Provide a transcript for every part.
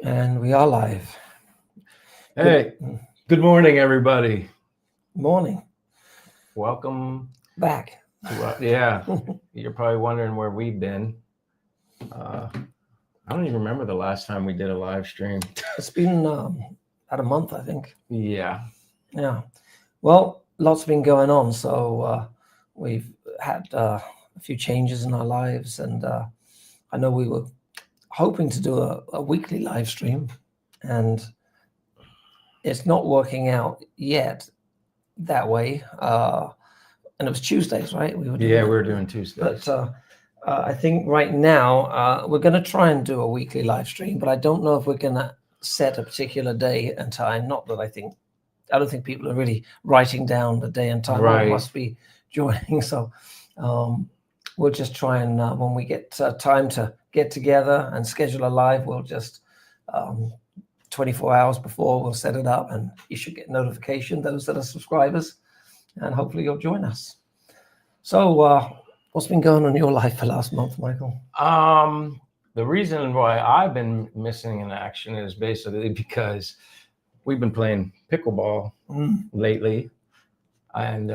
And we are live. Hey, good morning, everybody. Morning. Welcome Back. yeah, you're probably wondering where we've been. I don't even remember the last time we did a live stream. It's been about a month, I think. Yeah. Yeah. Well, lots been going on. So we've had a few changes in our lives. And I know we were hoping to do a weekly live stream. And it's not working out yet that way. And it was Tuesdays, right? We were doing Tuesdays. But I think right now we're going to try and do a weekly live stream, but I don't know if we're going to set a particular day and time. Not that I don't think people are really writing down the day and time. Right. Oh, must be joining. So we'll just try and when we get time to get together and schedule a live, we'll just 24 hours before we'll set it up, and you should get notification, those that are subscribers, and hopefully you'll join us. So what's been going on in your life for last month, Michael? The reason why I've been missing in action is basically because we've been playing pickleball lately, and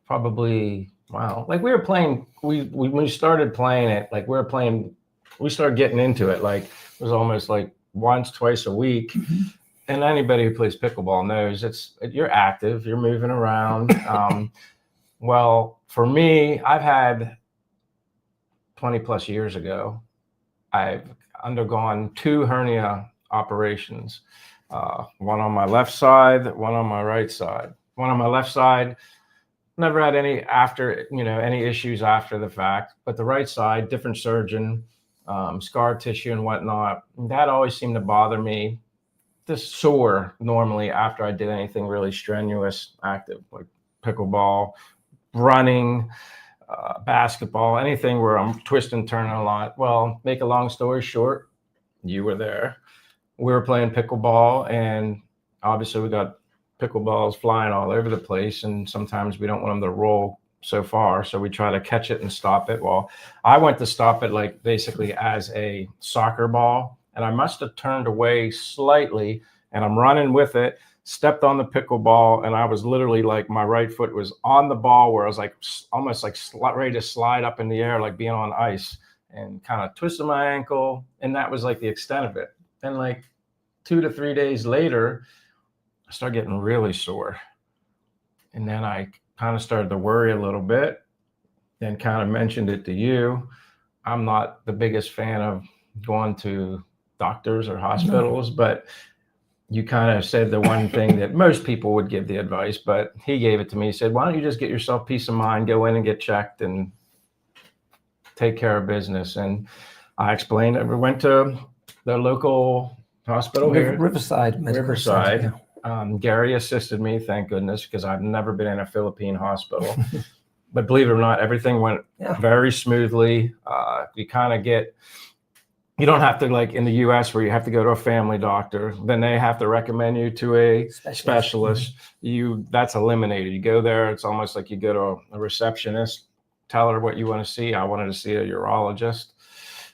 probably like we were playing. When we started playing it, like we started getting into it. Like it was almost like once, twice a week. Mm-hmm. And anybody who plays pickleball knows you're active, you're moving around. Well, for me, I've had 20 plus years ago, I've undergone 2 hernia operations, one on my left side, one on my right side. One on my left side, never had any issues after the fact, but the right side, different surgeon, scar tissue and whatnot. That always seemed to bother me. Just sore normally after I did anything really strenuous, active, like pickleball, running, basketball, anything where I'm twisting and turning a lot. Well, make a long story short, you were there. We were playing pickleball, and obviously we got pickleballs flying all over the place, and sometimes we don't want them to roll so far, so we try to catch it and stop it. Well, I went to stop it like basically as a soccer ball, and I must have turned away slightly, and I'm running with it, stepped on the pickleball, and I was literally like, my right foot was on the ball where I was like almost like ready to slide up in the air, like being on ice, and kind of twisted my ankle. And that was like the extent of it. And like 2 to 3 days later, I started getting really sore. And then I kind of started to worry a little bit, then kind of mentioned it to you. I'm not the biggest fan of going to doctors or hospitals, but you kind of said the one thing that most people would give the advice, but he gave it to me. He said, why don't you just get yourself peace of mind, go in and get checked and take care of business. And I explained it. We went to the local hospital here. Riverside. Riverside. Yeah. Gary assisted me, thank goodness, because I've never been in a Philippine hospital. But believe it or not, everything went very smoothly. You don't have to, like in the US where you have to go to a family doctor, then they have to recommend you to a specialist. That's eliminated. You go there, it's almost like you go to a receptionist, tell her what you want to see. I wanted to see a urologist,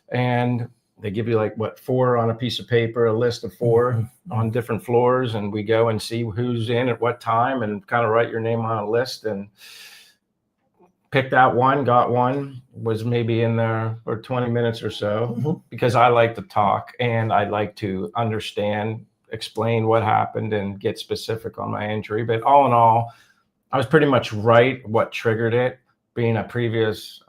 and they give you like 4 on a piece of paper, a list of 4 on different floors, and we go and see who's in at what time and kind of write your name on a list. And picked out one, got one, was maybe in there for 20 minutes or so, because I like to talk and I like to understand, explain what happened and get specific on my injury. But all in all, I was pretty much right what triggered it, being a previous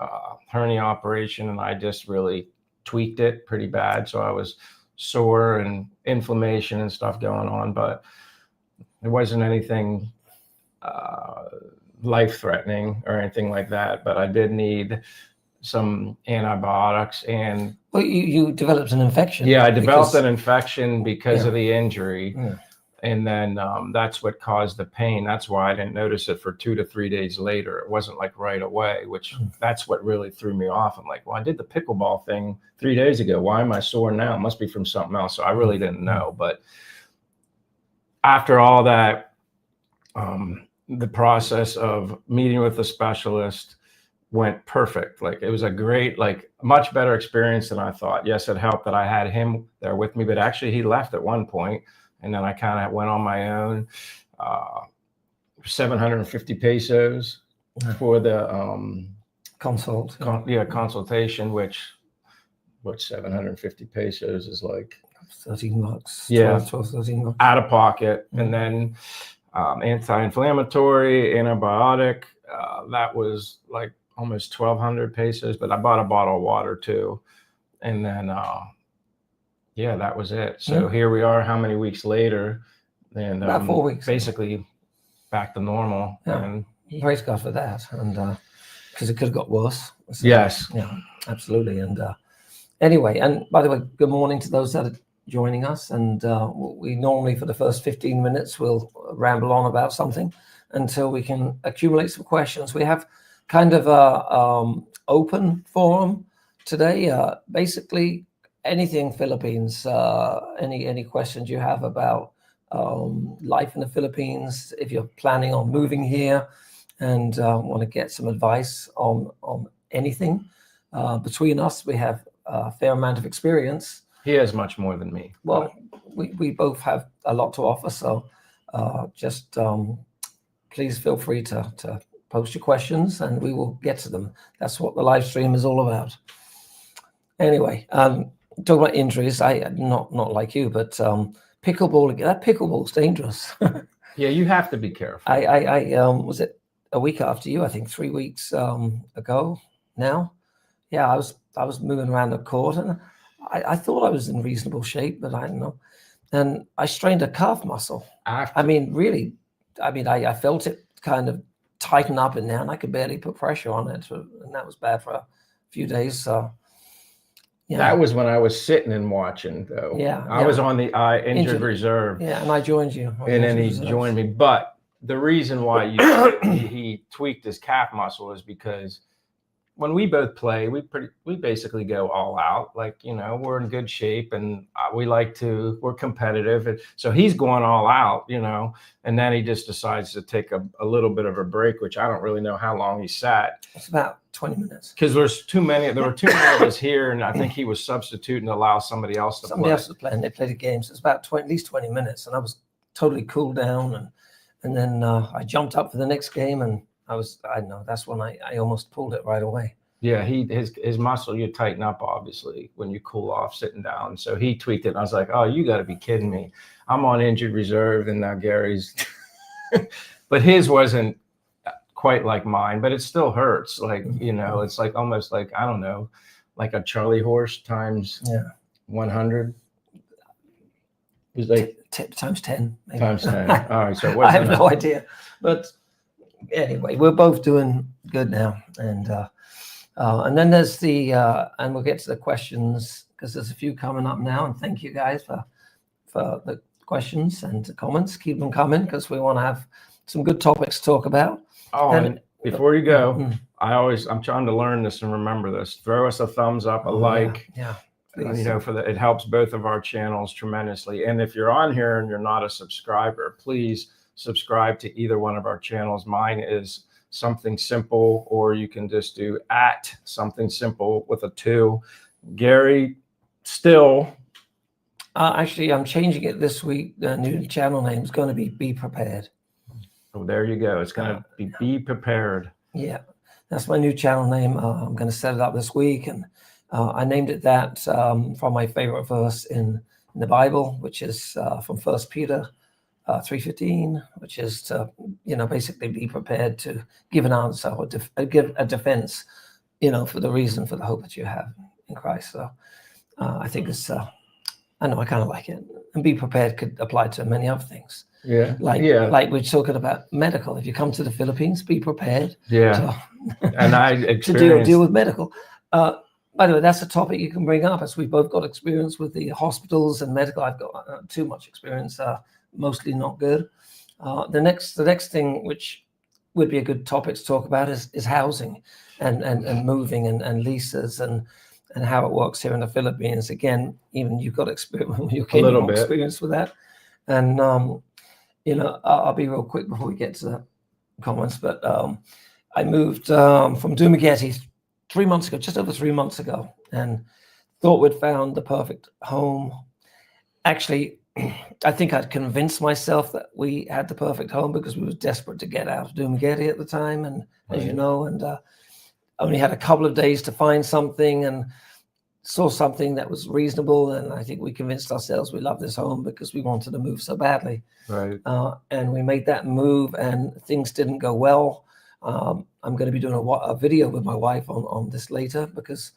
hernia operation, and I just really tweaked it pretty bad. So I was sore and inflammation and stuff going on, but it wasn't anything life-threatening or anything like that. But I did need some antibiotics. And well, you developed an infection. Yeah, I developed an infection because of the injury. And then that's what caused the pain. That's why I didn't notice it for 2 to 3 days later. It wasn't like right away, which that's what really threw me off. I'm like, well, I did the pickleball thing 3 days ago. Why am I sore now? It must be from something else. So I really didn't know. But after all that, the process of meeting with a specialist, went perfect. Like it was a great, like much better experience than I thought. Yes, it helped that I had him there with me, but actually he left at one point, and then I kind of went on my own. 750 pesos for the consultation, which 750 pesos is like $13. Yeah. 12, 13 bucks. Out of pocket. And then anti-inflammatory, antibiotic, that was like almost 1,200 pesos, but I bought a bottle of water too. And then that was it. So here we are, how many weeks later? And about 4 weeks, basically back to normal. Yeah. And praise God for that. And because it could have got worse. So, yes. Yeah, absolutely. And anyway, and by the way, good morning to those that are joining us. And we normally, for the first 15 minutes, we'll ramble on about something until we can accumulate some questions. We have kind of a open forum today. Basically, anything Philippines, any questions you have about life in the Philippines, if you're planning on moving here and want to get some advice on anything. Between us, we have a fair amount of experience. He has much more than me. Well, we both have a lot to offer, so just please feel free to post your questions and we will get to them. That's what the live stream is all about. Anyway, talking about injuries, I not like you, but pickleball, that pickleball's dangerous. Yeah, you have to be careful. I was it a week after you, I think 3 weeks ago now. Yeah, I was moving around the court and I thought I was in reasonable shape, but I don't know. And I strained a calf muscle. I mean, really, I felt it kind of tighten up in there and I could barely put pressure on it. And that was bad for a few days. So, yeah. That was when I was sitting and watching, though. Yeah. I was on the injured reserve. Yeah, and I joined you. And then he joined me. But the reason why he tweaked his calf muscle is because when we both play, we basically go all out. Like, we're in good shape and we're competitive. And so he's going all out, and then he just decides to take a little bit of a break, which I don't really know how long he sat. It's about 20 minutes. Because there were too many of us here, and I think he was substituting to allow somebody else to play. Somebody else was playing. They played a game, so it's about at least 20 minutes, and I was totally cooled down, and then I jumped up for the next game, and I know that's when I almost pulled it right away. Yeah, his muscle, you tighten up obviously when you cool off sitting down. So he tweaked it, and I was like, "Oh, you got to be kidding me! I'm on injured reserve, and now Gary's." But his wasn't quite like mine, but it still hurts. Like it's like almost like I don't know, like a Charlie horse times 100. It was like times 10. Maybe. Times 10. All right, so it wasn't I have no idea, but anyway, we're both doing good now, and then there's and we'll get to the questions because there's a few coming up now. And thank you guys for the questions and the comments. Keep them coming because we want to have some good topics to talk about. Oh, and before you go, I'm trying to learn this and remember this. Throw us a thumbs up, a like. Yeah. It helps both of our channels tremendously. And if you're on here and you're not a subscriber, please subscribe to either one of our channels. Mine is Something Simple, or you can just do @Something Simple with a 2. Gary, still. Actually, I'm changing it this week. The new channel name is going to be Prepared. Oh, there you go. It's going to be Prepared. Yeah, that's my new channel name. I'm going to set it up this week, and I named it that from my favorite verse in the Bible, which is from 1 Peter 3:15, which is to basically be prepared to give an answer or give a defense, for the reason for the hope that you have in Christ. So I think it's I know I kind of like it. And be prepared could apply to many other things. Yeah. Like we're talking about medical. If you come to the Philippines, be prepared. Yeah. And I to deal with medical. By the way, that's a topic you can bring up, as we've both got experience with the hospitals and medical. I've got too much experience, mostly not good. The next thing, which would be a good topic to talk about, is housing and moving and leases and how it works here in the Philippines. Again, even you've got experience with that. And I'll be real quick before we get to the comments, but I moved from Dumaguete 3 months ago, just over 3 months ago, and thought we'd found the perfect home. Actually, I think I'd convinced myself that we had the perfect home because we were desperate to get out of Dumaguete at the time, and as you know, and only had a couple of days to find something, and saw something that was reasonable, and I think we convinced ourselves we love this home because we wanted to move so badly. Right. And we made that move, and things didn't go well. I'm going to be doing a video with my wife on this later because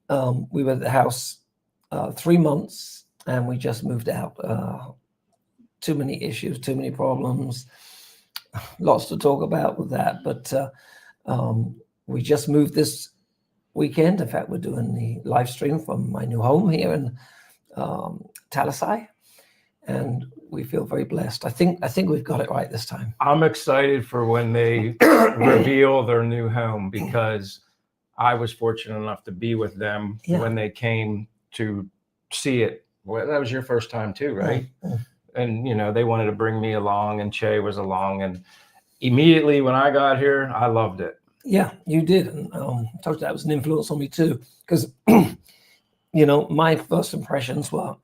we were at the house 3 months and we just moved out. Too many issues, too many problems, lots to talk about with that. But we just moved this weekend. In fact, we're doing the live stream from my new home here in Talisay, and we feel very blessed. I think we've got it right this time. I'm excited for when they reveal their new home because I was fortunate enough to be with them when they came to see it. Well, that was your first time too, right? And you know, they wanted to bring me along, and Che was along, and immediately when I got here, I loved it. Yeah, you did. And told you that was an influence on me too, because you know, my first impressions were,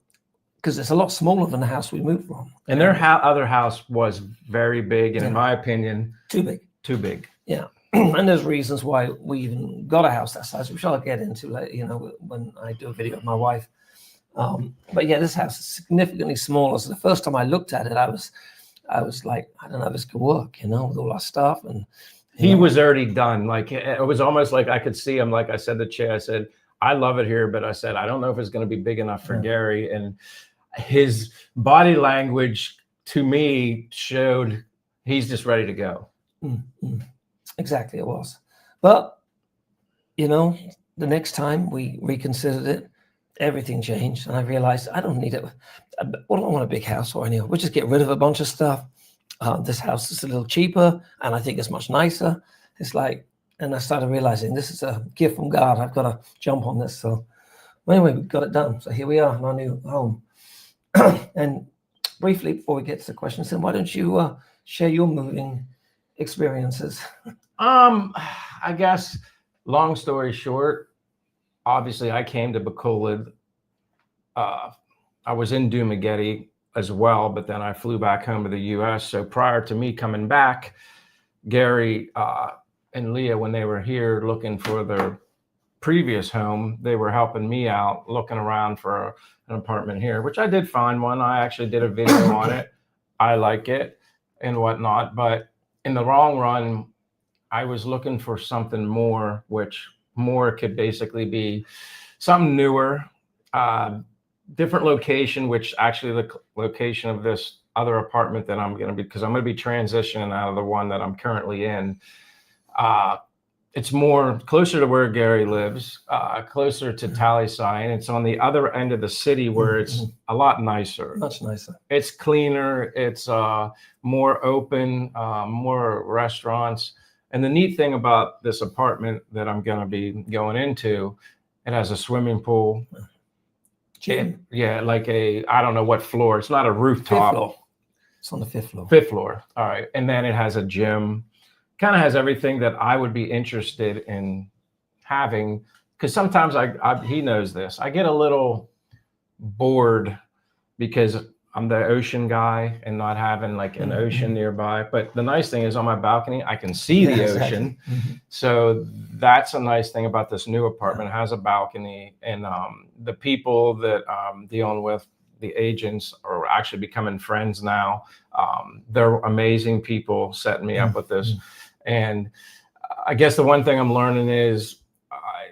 because it's a lot smaller than the house we moved from. And their other house was very big, and in my opinion, too big. Too big. Yeah. And there's reasons why we even got a house that size, which I'll get into later, you know, when I do a video with my wife. But yeah, this house is significantly smaller. So the first time I looked at it, I was like, I don't know if this could work, you know, with all our stuff. And he was already done. Like, it was almost like I could see him. Like I said to Che, I said, I love it here, but I said, I don't know if it's going to be big enough for Gary. And his body language to me showed he's just ready to go. Mm-hmm. Exactly, it was. But, you know, the next time we reconsidered it, everything changed. And I realized I don't need it. I don't want a big house or anything. We'll just get rid of a bunch of stuff. This house is a little cheaper, and I think it's much nicer. It's like, and I started realizing this is a gift from God. I've got to jump on this. So anyway, we got it done. So here we are in our new home. And briefly, before we get to the questions, then why don't you share your moving experiences? I guess, long story short, obviously I came to Bacolod. I was in Dumaguete as well, but then I flew back home to the US. So prior to me coming back, Gary and Leah, when they were here looking for their previous home, they were helping me out looking around for an apartment here, which I did find one. I actually did a video on it. I like it and whatnot, but in the long run, I was looking for something more, which more could basically be something newer, different location, which actually the location of this other apartment that I'm going to be, because I'm going to be transitioning out of the one that I'm currently in. It's more closer to where Gary lives, closer to Talisay, and it's on the other end of the city where it's a lot nicer. Much nicer. It's cleaner. It's more open, more restaurants. And the neat thing about this apartment that I'm going to be going into, it has a swimming pool. Gym. Yeah, like I don't know what floor. It's not a rooftop. 5th floor. It's on the 5th floor. 5th floor. All right. And then it has a gym. Kind of has everything that I would be interested in having. Because sometimes he knows this. I get a little bored because I'm the ocean guy and not having like an ocean nearby. But the nice thing is on my balcony, I can see the ocean. Exactly. So that's a nice thing about this new apartment. It has a balcony, and the people that I'm dealing with, the agents, are actually becoming friends now. They're amazing people setting me up with this. And I guess the one thing I'm learning is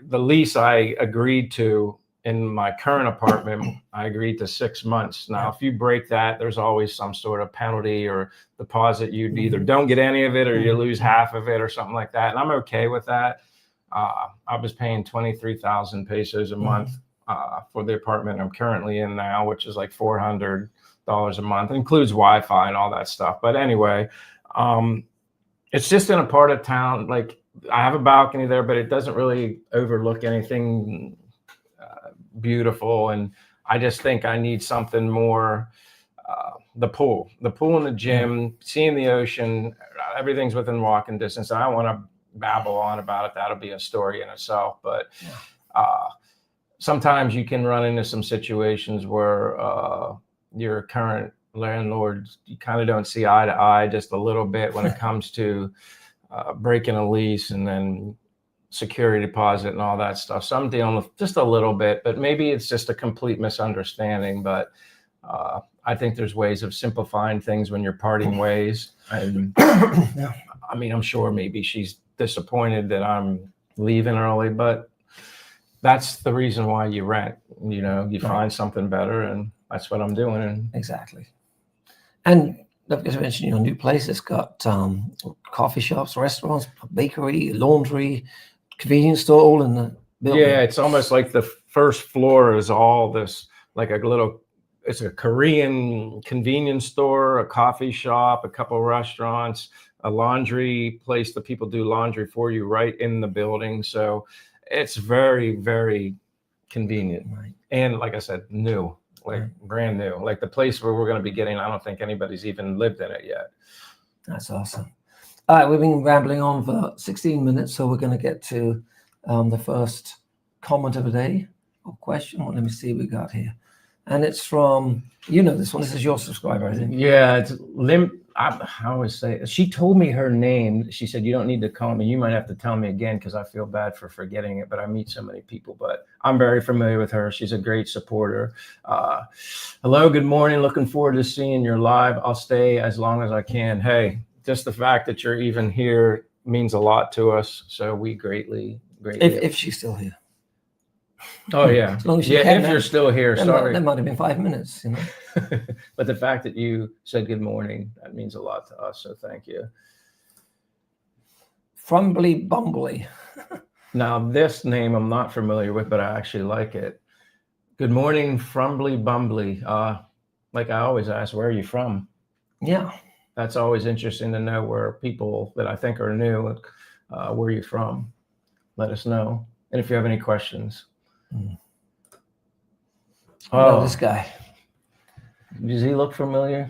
the lease I agreed to in my current apartment, I agreed to 6 months. Now, if you break that, there's always some sort of penalty or deposit. You'd either don't get any of it or you lose half of it or something like that. And I'm okay with that. I was paying 23,000 pesos a month for the apartment I'm currently in now, which is like $400 a month. It includes Wi-Fi and all that stuff. But anyway, it's just in a part of town. Like, I have a balcony there, but it doesn't really overlook anything beautiful. And I just think I need something more. The pool and the gym, seeing the ocean, everything's within walking distance. I want to babble on about it. That'll be a story in itself. But sometimes you can run into some situations where your current landlord, you kind of don't see eye to eye just a little bit when it comes to breaking a lease and then security deposit and all that stuff. So I'm dealing with just a little bit, but maybe it's just a complete misunderstanding. But I think there's ways of simplifying things when you're parting ways. And I mean, I'm sure maybe she's disappointed that I'm leaving early, but that's the reason why you rent. You know, you find something better, and that's what I'm doing. And exactly. And don't forget to mention your new place. It's got coffee shops, restaurants, bakery, laundry, convenience store, all in the building. Yeah, it's almost like the first floor is all this, like a little, it's a Korean convenience store, a coffee shop, a couple restaurants, a laundry place that people do laundry for you right in the building. So it's very, very convenient. Right. And like I said, new, like brand new. Like the place where we're going to be getting, I don't think anybody's even lived in it yet. That's awesome. All right, we've been rambling on for 16 minutes, so we're going to get to the first comment of the day or question. Well, let me see what we got here. And it's from, you know this one. This is your subscriber, I think. Yeah, it's I always say, she told me her name. She said, you don't need to call me. You might have to tell me again because I feel bad for forgetting it, but I meet so many people. But I'm very familiar with her. She's a great supporter. Hello, good morning. Looking forward to seeing your live. I'll stay as long as I can. Hey, just the fact that you're even here means a lot to us. So we greatly. If she's still here. Oh, yeah. As long as yeah, can, if man. You're still here, sorry. That might have been 5 minutes, you know. But the fact that you said good morning, that means a lot to us. So thank you. Frumbly Bumbly. Now, this name I'm not familiar with, but I actually like it. Good morning, Frumbly Bumbly. Like I always ask, where are you from? Yeah. That's always interesting to know where people that I think are new, where are you from? Let us know. And if you have any questions. Oh, this guy. Does he look familiar?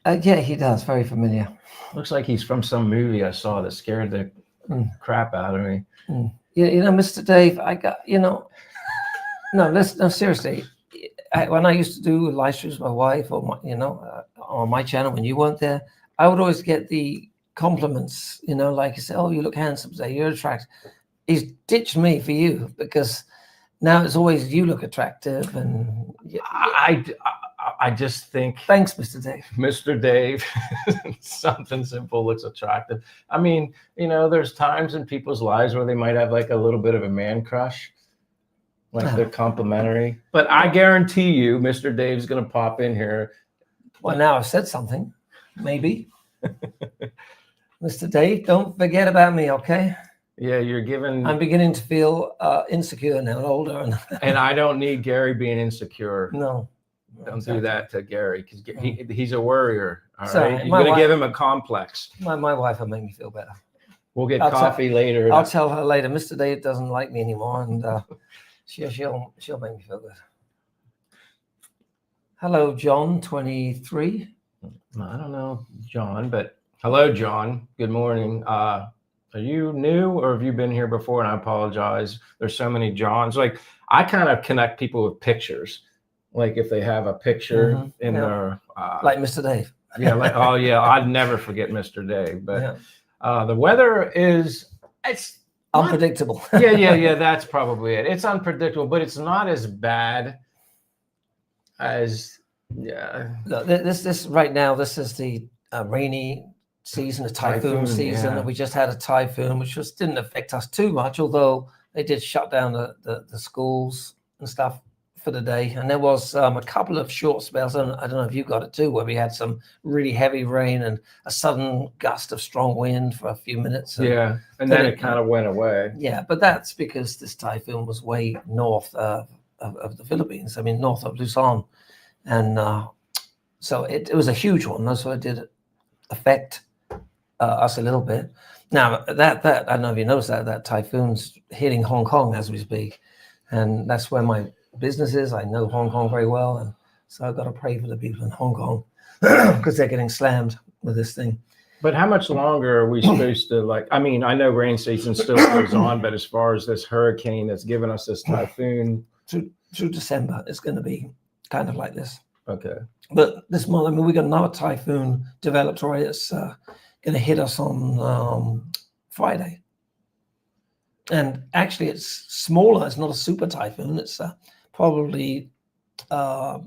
Yeah, he does. Very familiar. Looks like he's from some movie I saw that scared the crap out of me. Yeah, you know, Mr. Dave, I got, you know, no, seriously. When I used to do live streams with my wife or, my, you know, on my channel when you weren't there, I would always get the compliments, you know, like you say, oh, you look handsome today, you're attractive. He's ditched me for you because now it's always you look attractive. And I just think. Thanks, Mr. Dave. Mr. Dave, something simple looks attractive. I mean, you know, there's times in people's lives where they might have like a little bit of a man crush, like they're complimentary. But I guarantee you, Mr. Dave's going to pop in here. Well, now I've said something, maybe. Mr. Dave, don't forget about me, okay? Yeah, you're giving. I'm beginning to feel insecure now, older. And I don't need Gary being insecure. No. Don't do that to Gary because he's a worrier. All Sorry, right, you're going to give him a complex. My wife will make me feel better. We'll get coffee later. I'll tell her later. Mr. Dave doesn't like me anymore, and she'll make me feel good. Hello, John, 23. I don't know, John, but hello, John. Good morning. Are you new or have you been here before? And I apologize. There's so many Johns. Like I kind of connect people with pictures. Like if they have a picture in their like Mr. Dave. Yeah, like oh yeah, I'd never forget Mr. Dave. But the weather it's unpredictable. yeah, that's probably it. It's unpredictable, but it's not as bad as Look, this right now, this is the rainy season, the typhoon season. And we just had a typhoon, which didn't affect us too much, although they did shut down the schools and stuff for the day. And there was a couple of short spells, and I don't know if you got it too, where we had some really heavy rain and a sudden gust of strong wind for a few minutes. And then it kind of went away. Yeah, but that's because this typhoon was way north of the Philippines. I mean, north of Luzon. And so it was a huge one. So it did affect us a little bit. Now, that I don't know if you noticed that typhoon's hitting Hong Kong as we speak. And that's where my business is. I know Hong Kong very well. And so I've got to pray for the people in Hong Kong because they're getting slammed with this thing. But how much longer are we supposed to, like, I mean, I know rain season still goes on, but as far as this hurricane that's given us this typhoon. Through December, it's going to be kind of like this. Okay. But this month, I mean, we got another typhoon developed already. It's going to hit us on Friday. And actually, it's smaller. It's not a super typhoon. It's probably a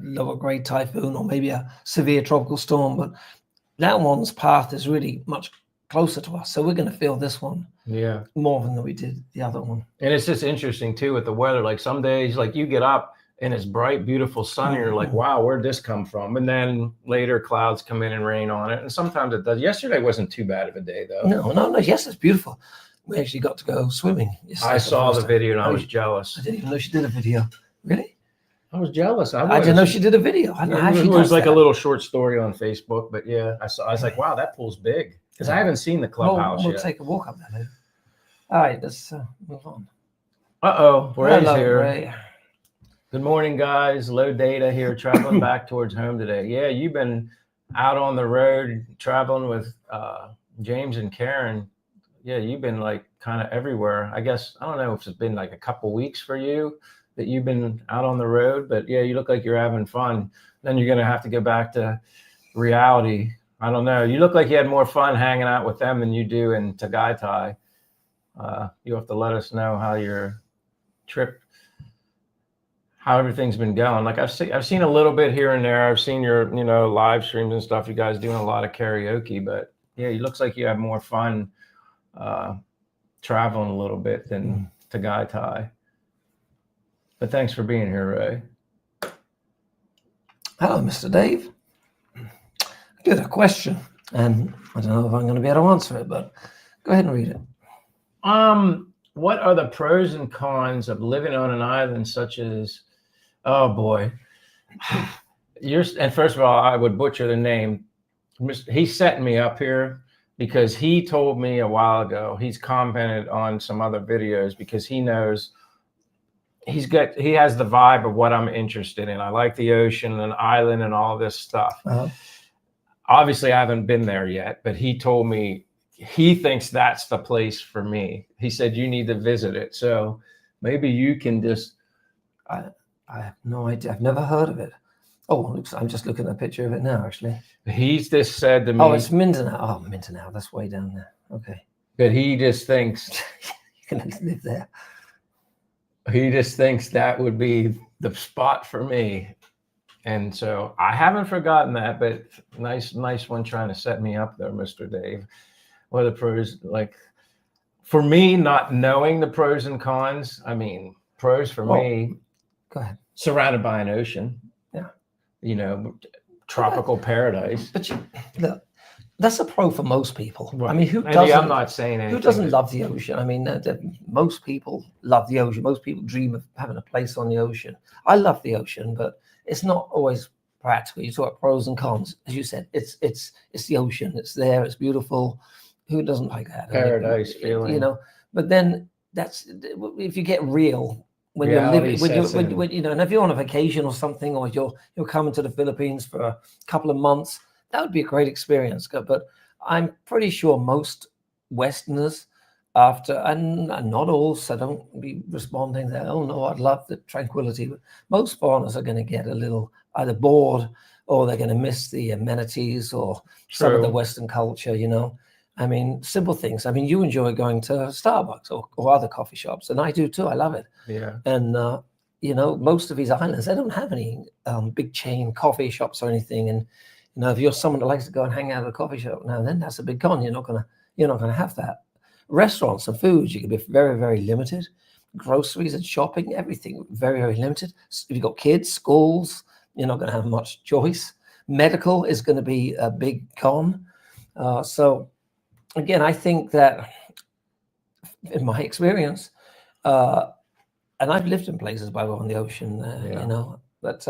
lower grade typhoon or maybe a severe tropical storm. But that one's path is really much closer to us. So we're going to feel this one more than we did the other one. And it's just interesting, too, with the weather. Like some days, like you get up and it's bright, beautiful sun. And you're like, wow, where'd this come from? And then later clouds come in and rain on it. And sometimes it does. Yesterday wasn't too bad of a day, though. No. Yes, it's beautiful. We actually got to go swimming. I saw the video and I was jealous. I didn't even know she did a video. Really? I was jealous. I didn't know she did a video. I don't know how she does It was like that. a little short story on Facebook, but yeah, I was like, wow, that pool's big. Because I haven't seen the clubhouse we'll yet. take a walk up there later. All right, let's move on. Ray's here. Ray. Good morning, guys. Low data here, traveling back towards home today. Yeah, you've been out on the road traveling with James and Karen. Yeah, you've been like kind of everywhere. I guess, I don't know if it's been like a couple weeks for you that you've been out on the road, but yeah, you look like you're having fun. Then you're going to have to go back to reality. I don't know. You look like you had more fun hanging out with them than you do in Tagaytay. You have to let us know how your trip, how everything's been going. Like I've seen a little bit here and there. I've seen your, live streams and stuff. You guys doing a lot of karaoke, but yeah, it looks like you have more fun traveling a little bit than Tagaytay. But thanks for being here, Ray. Hello, Mr. Dave. Good question, and I don't know if I'm going to be able to answer it, but go ahead and read it. What are the pros and cons of living on an island such as? Oh boy, and first of all, I would butcher the name. He's setting me up here because he told me a while ago. He's commented on some other videos because he knows. He has the vibe of what I'm interested in. I like the ocean and island and all this stuff. Uh-huh. Obviously, I haven't been there yet, but he told me he thinks that's the place for me. He said, you need to visit it. So maybe you can just. I have no idea. I've never heard of it. Oh, I'm just looking at a picture of it now, actually. He's just said to me. Oh, it's Mindanao. Oh, Mindanao. That's way down there. Okay. But he just thinks. You can live there. He just thinks that would be the spot for me. And so I haven't forgotten that, but nice one trying to set me up there, Mr. Dave. What are the pros? Like, for me, not knowing the pros and cons, I mean, pros for me, go ahead. Surrounded by an ocean. Yeah. Tropical paradise. But look, that's a pro for most people. Right. I mean, who doesn't? I'm not saying anything. Who doesn't love the ocean? I mean, most people love the ocean. Most people dream of having a place on the ocean. I love the ocean, but it's not always practical. You talk about pros and cons, as you said. It's the ocean. It's there. It's beautiful. Who doesn't like that? Paradise feeling. But then that's if you get real when you're living, and if you're on a vacation or something, or you're coming to the Philippines for a couple of months. That would be a great experience, but I'm pretty sure most Westerners, and not all, so don't be responding that, oh no, I'd love the tranquility, but most foreigners are going to get a little either bored or they're going to miss the amenities or some of the Western culture, I mean, simple things. I mean, you enjoy going to Starbucks or other coffee shops, and I do too. I love it. Yeah. And, most of these islands, they don't have any big chain coffee shops or anything, and if you're someone that likes to go and hang out at a coffee shop now and then, that's a big con. You're not gonna have that. Restaurants and foods, you can be very, very limited. Groceries and shopping, everything very, very limited. If you've got kids, schools, you're not going to have much choice. Medical is going to be a big con. So again, I think that in my experience, and I've lived in places by the way on the ocean, but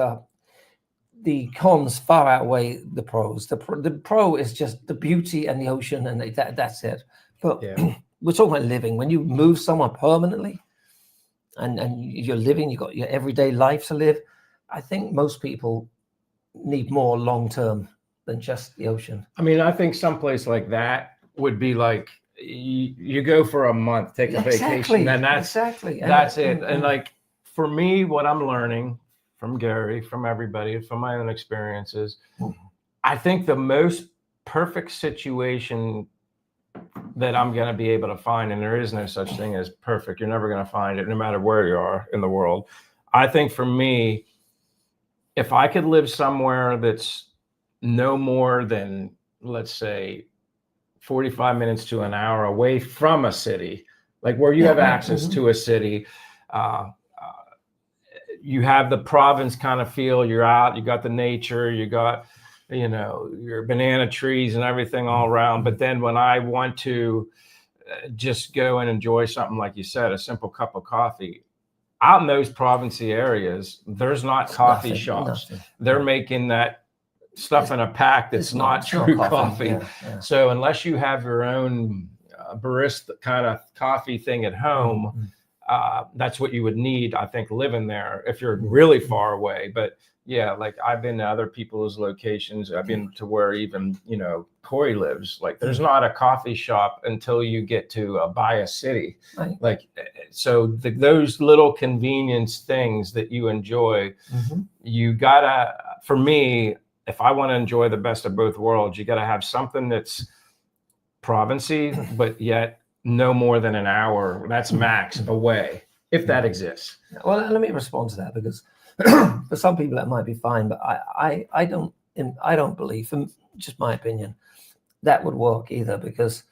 the cons far outweigh the pros. The pro is just the beauty and the ocean, and that's it. But we're talking about living. When you move somewhere permanently, and you're living, you've got your everyday life to live. I think most people need more long-term than just the ocean. I mean, I think someplace like that would be like you go for a month, take a vacation, and that's it. And like for me, what I'm learning from Gary, from everybody, from my own experiences, I think the most perfect situation that I'm going to be able to find, and there is no such thing as perfect. You're never going to find it, no matter where you are in the world. I think for me, if I could live somewhere that's no more than, let's say, 45 minutes to an hour away from a city, like where you have access to a city, you have the province kind of feel, you're out, you got the nature, you got, your banana trees and everything all around. But then when I want to just go and enjoy something, like you said, a simple cup of coffee, out in those provincey areas, there's not coffee shops. They're making that stuff in a pack that's not true coffee. So unless you have your own barista kind of coffee thing at home, that's what you would need, I think, living there if you're really far away. But yeah, like I've been to other people's locations. I've been to where even, Corey lives. Like there's not a coffee shop until you get to Abaya City. Like, so those little convenience things that you enjoy, you gotta, for me, if I want to enjoy the best of both worlds, you got to have something that's provincey, but yet no more than an hour. That's max away, if that exists. Well, let me respond to that, because for some people that might be fine, but I don't believe, from just my opinion, that would work either, because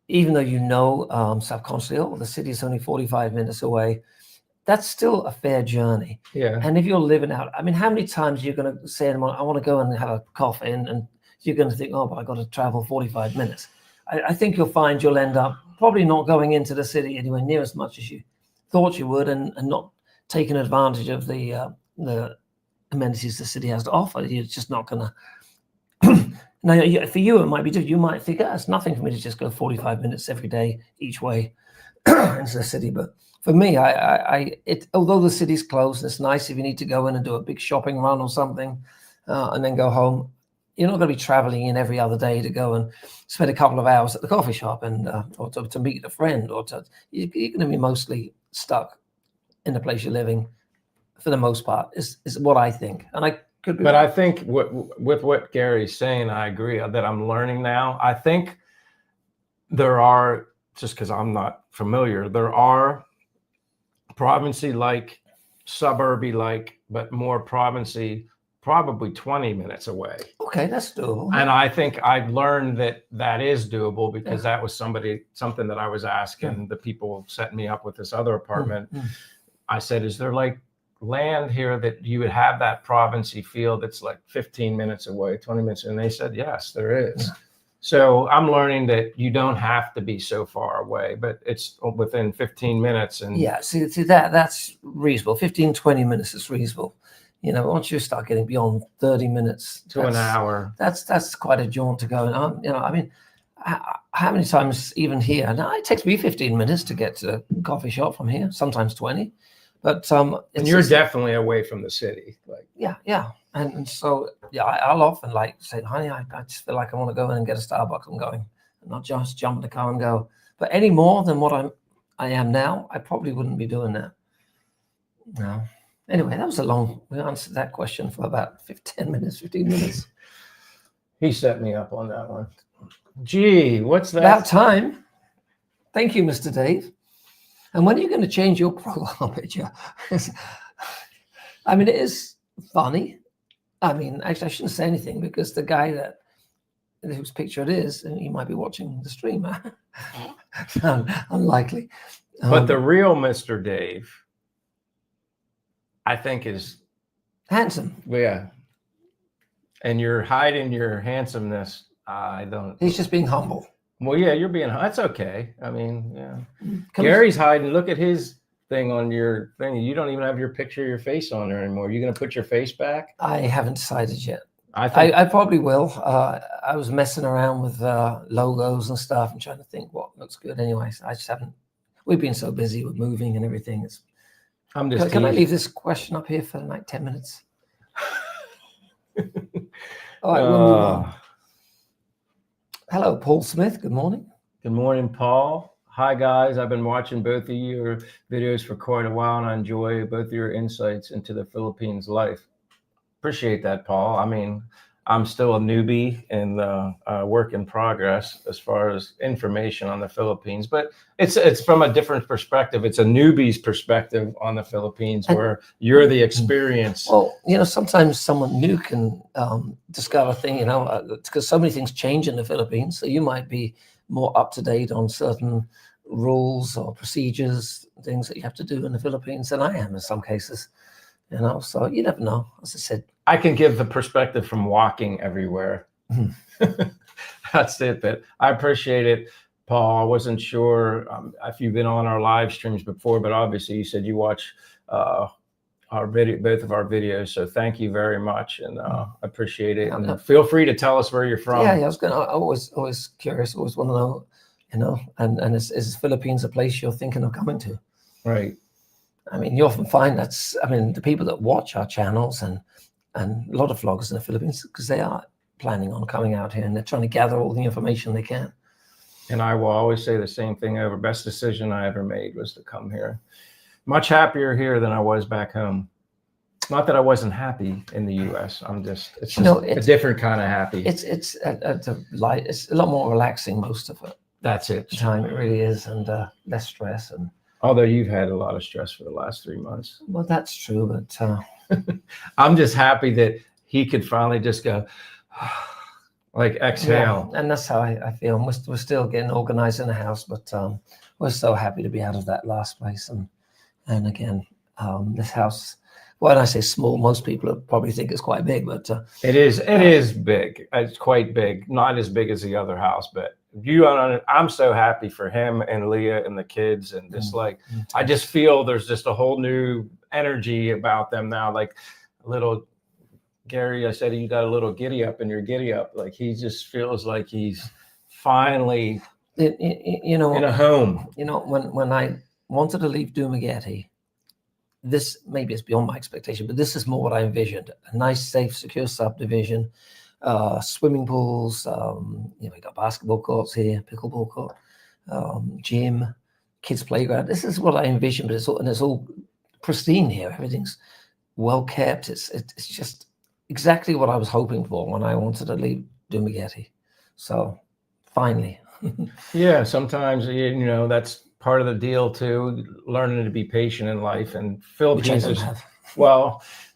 even though subconsciously, the city is only 45 minutes away, that's still a fair journey. Yeah. And if you're living out, I mean, how many times you're going to say, I want to go and have a coffee, and you're going to think, oh, but I got to travel 45 minutes. I think you'll find you'll end up probably not going into the city anywhere near as much as you thought you would, and not taking advantage of the amenities the city has to offer. You're just not going to. Now, for you, it might be different. You might think, it's nothing for me to just go 45 minutes every day each way into the city. But for me, although the city's closed, it's nice if you need to go in and do a big shopping run or something, and then go home. You're not going to be traveling in every other day to go and spend a couple of hours at the coffee shop and or to meet a friend, or you're going to be mostly stuck in the place you're living for the most part, is what I think. And I could be. But I think with what Gary's saying, I agree that I'm learning now. I think there are, just because I'm not familiar, there are provincey-like, suburby-like, but more provincey, probably 20 minutes away. Okay, that's doable. And I think I've learned that is doable, because that was something that I was asking the people setting me up with this other apartment. I said, is there like land here that you would have that provincey feel that's like 15 minutes away, 20 minutes? And they said, yes, there is. So I'm learning that you don't have to be so far away, but it's within 15 minutes. And see that's reasonable. 15, 20 minutes is reasonable. Once you start getting beyond 30 minutes to an hour, that's quite a jaunt to go. And I mean, how many times even here? Now it takes me 15 minutes to get to the coffee shop from here, sometimes 20. But and you're definitely away from the city. Like and so I'll often say, honey, I just feel like I want to go in and get a Starbucks. I'm going, and not just jump in the car and go. But any more than what I am now, I probably wouldn't be doing that. No. Anyway, we answered that question for about 15 minutes. He set me up on that one. Gee, what's that? About time. Thank you, Mr. Dave. And when are you going to change your profile picture? I mean, it is funny. I mean, actually, I shouldn't say anything, because the guy whose picture it is, and he might be watching the stream. Unlikely. But the real Mr. Dave, I think, is handsome. Yeah. And you're hiding your handsomeness. I don't. He's just being humble. Well, yeah, you're being. That's okay. I mean, yeah. Gary's hiding. Look at his thing on your thing. You don't even have your picture of your face on there anymore. You going to put your face back? I haven't decided yet. I probably will. I was messing around with logos and stuff and trying to think what looks good. Anyways, I just haven't. We've been so busy with moving and everything. Can I leave this question up here for like 10 minutes? All right, we'll move on. Hello, Paul Smith. Good morning. Good morning, Paul. Hi, guys. I've been watching both of your videos for quite a while, and I enjoy both of your insights into the Philippines life. Appreciate that, Paul. I mean, I'm still a newbie and work in progress as far as information on the Philippines, but it's from a different perspective. It's a newbie's perspective on the Philippines, where you're the experience. Well, sometimes someone new can discover things, because so many things change in the Philippines. So you might be more up to date on certain rules or procedures, things that you have to do in the Philippines than I am in some cases. So you never know. As I said, I can give the perspective from walking everywhere. That's it. But I appreciate it, Paul. I wasn't sure if you've been on our live streams before, but obviously you said you watch our video, both of our videos. So thank you very much, and I appreciate it. And feel free to tell us where you're from. Yeah, I was always curious. Always want to know, and is Philippines a place you're thinking of coming to? Right. I mean, you often find the people that watch our channels and a lot of vloggers in the Philippines, because they are planning on coming out here and they're trying to gather all the information they can. And I will always say the same thing over. Best decision I ever made was to come here. Much happier here than I was back home. Not that I wasn't happy in the U.S. It's a different kind of happy. It's a lot more relaxing most of it. That's it. The time it really is, and less stress. And although you've had a lot of stress for the last 3 months. Well, that's true, but I'm just happy that he could finally just go, like, exhale. Yeah, and that's how I feel. We're still getting organized in the house, but we're so happy to be out of that last place. And again, this house, when I say small, most people probably think it's quite big, but it is big. It's quite big. Not as big as the other house, but I'm so happy for him and Leah and the kids, and just I just feel there's just a whole new energy about them now. Like little Gary, I said, you got a little giddy up in your giddy up. Like he just feels like he's finally in a home. When I wanted to leave Dumaguete, this maybe it's beyond my expectation, but this is more what I envisioned: a nice, safe, secure subdivision. Swimming pools, we got basketball courts here, pickleball court, gym, kids playground. This is what I envisioned, but it's all pristine here. Everything's well kept. It's just exactly what I was hoping for when I wanted to leave Dumaguete. So finally. Yeah, sometimes that's part of the deal too, learning to be patient in life. And Philippines is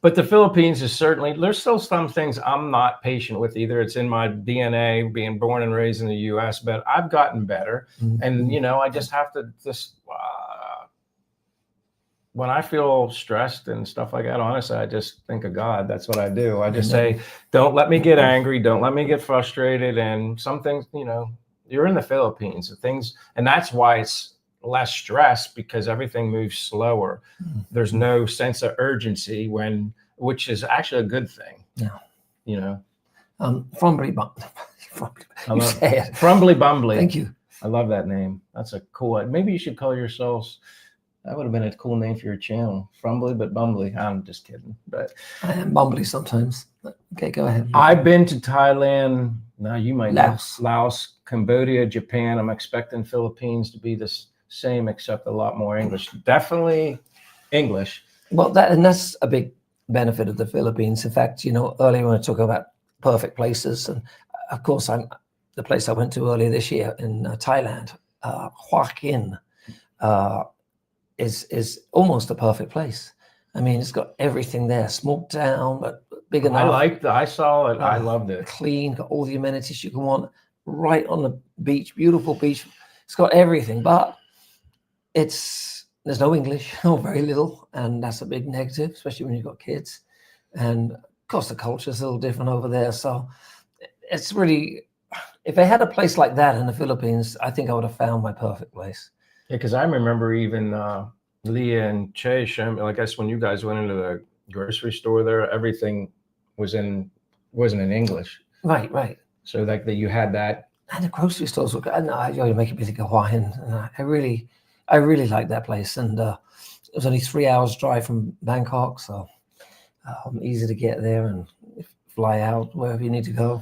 but the Philippines is certainly, there's still some things I'm not patient with either. It's in my DNA, being born and raised in the U.S., but I've gotten better. And, I just have to when I feel stressed and stuff like that, honestly, I just think of God. That's what I do. I just say, don't let me get angry. Don't let me get frustrated. And some things, you're in the Philippines, and that's why it's less stress, because everything moves slower. There's no sense of urgency which is actually a good thing. Yeah. Frumbly Bumbly. Thank you. I love that name. That's a cool one. Maybe you should call yourselves, that would have been a cool name for your channel. Frumbly but Bumbly. I'm just kidding. But I am bumbly sometimes. Okay, go ahead. I've been to Thailand. Now you might know. Laos, Cambodia, Japan. I'm expecting Philippines to be this same, except a lot more English. Definitely English. Well, that's a big benefit of the Philippines. In fact, earlier when I talk about perfect places, and of course, the place I went to earlier this year in Thailand, Hua Hin, is almost a perfect place. I mean, it's got everything there, small town, but big enough. I saw it. I loved it. Clean, got all the amenities you can want, right on the beach, beautiful beach. It's got everything, but there's no English or very little, and that's a big negative, especially when you've got kids. And of course, the culture is a little different over there. So it's really, if they had a place like that in the Philippines, I think I would have found my perfect place. Yeah, because I remember even Leah and Che, I guess when you guys went into the grocery store there, everything wasn't in English. Right. So that you had that. And the grocery stores were good. No, you're making me think of Hawaiian. I really like that place. And it was only 3 hours drive from Bangkok, so easy to get there and fly out wherever you need to go.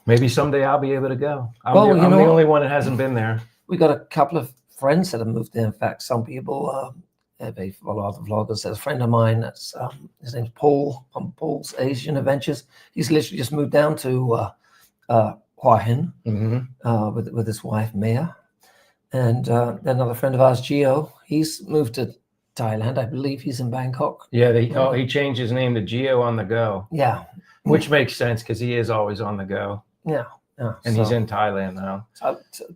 Maybe someday I'll be able to go. I'm Well, the only one that hasn't been there. We got a couple of friends that have moved there. In fact, some people, they follow other vloggers. There's a friend of mine that's his name's Paul from Paul's Asian Adventures. He's literally just moved down to Hua Hin with his wife Mia, and then another friend of ours, Gio. He's moved to Thailand. I believe he's in Bangkok. Yeah, he changed his name to Gio on the go. Yeah, which makes sense because he is always on the go. Yeah. And he's in Thailand now.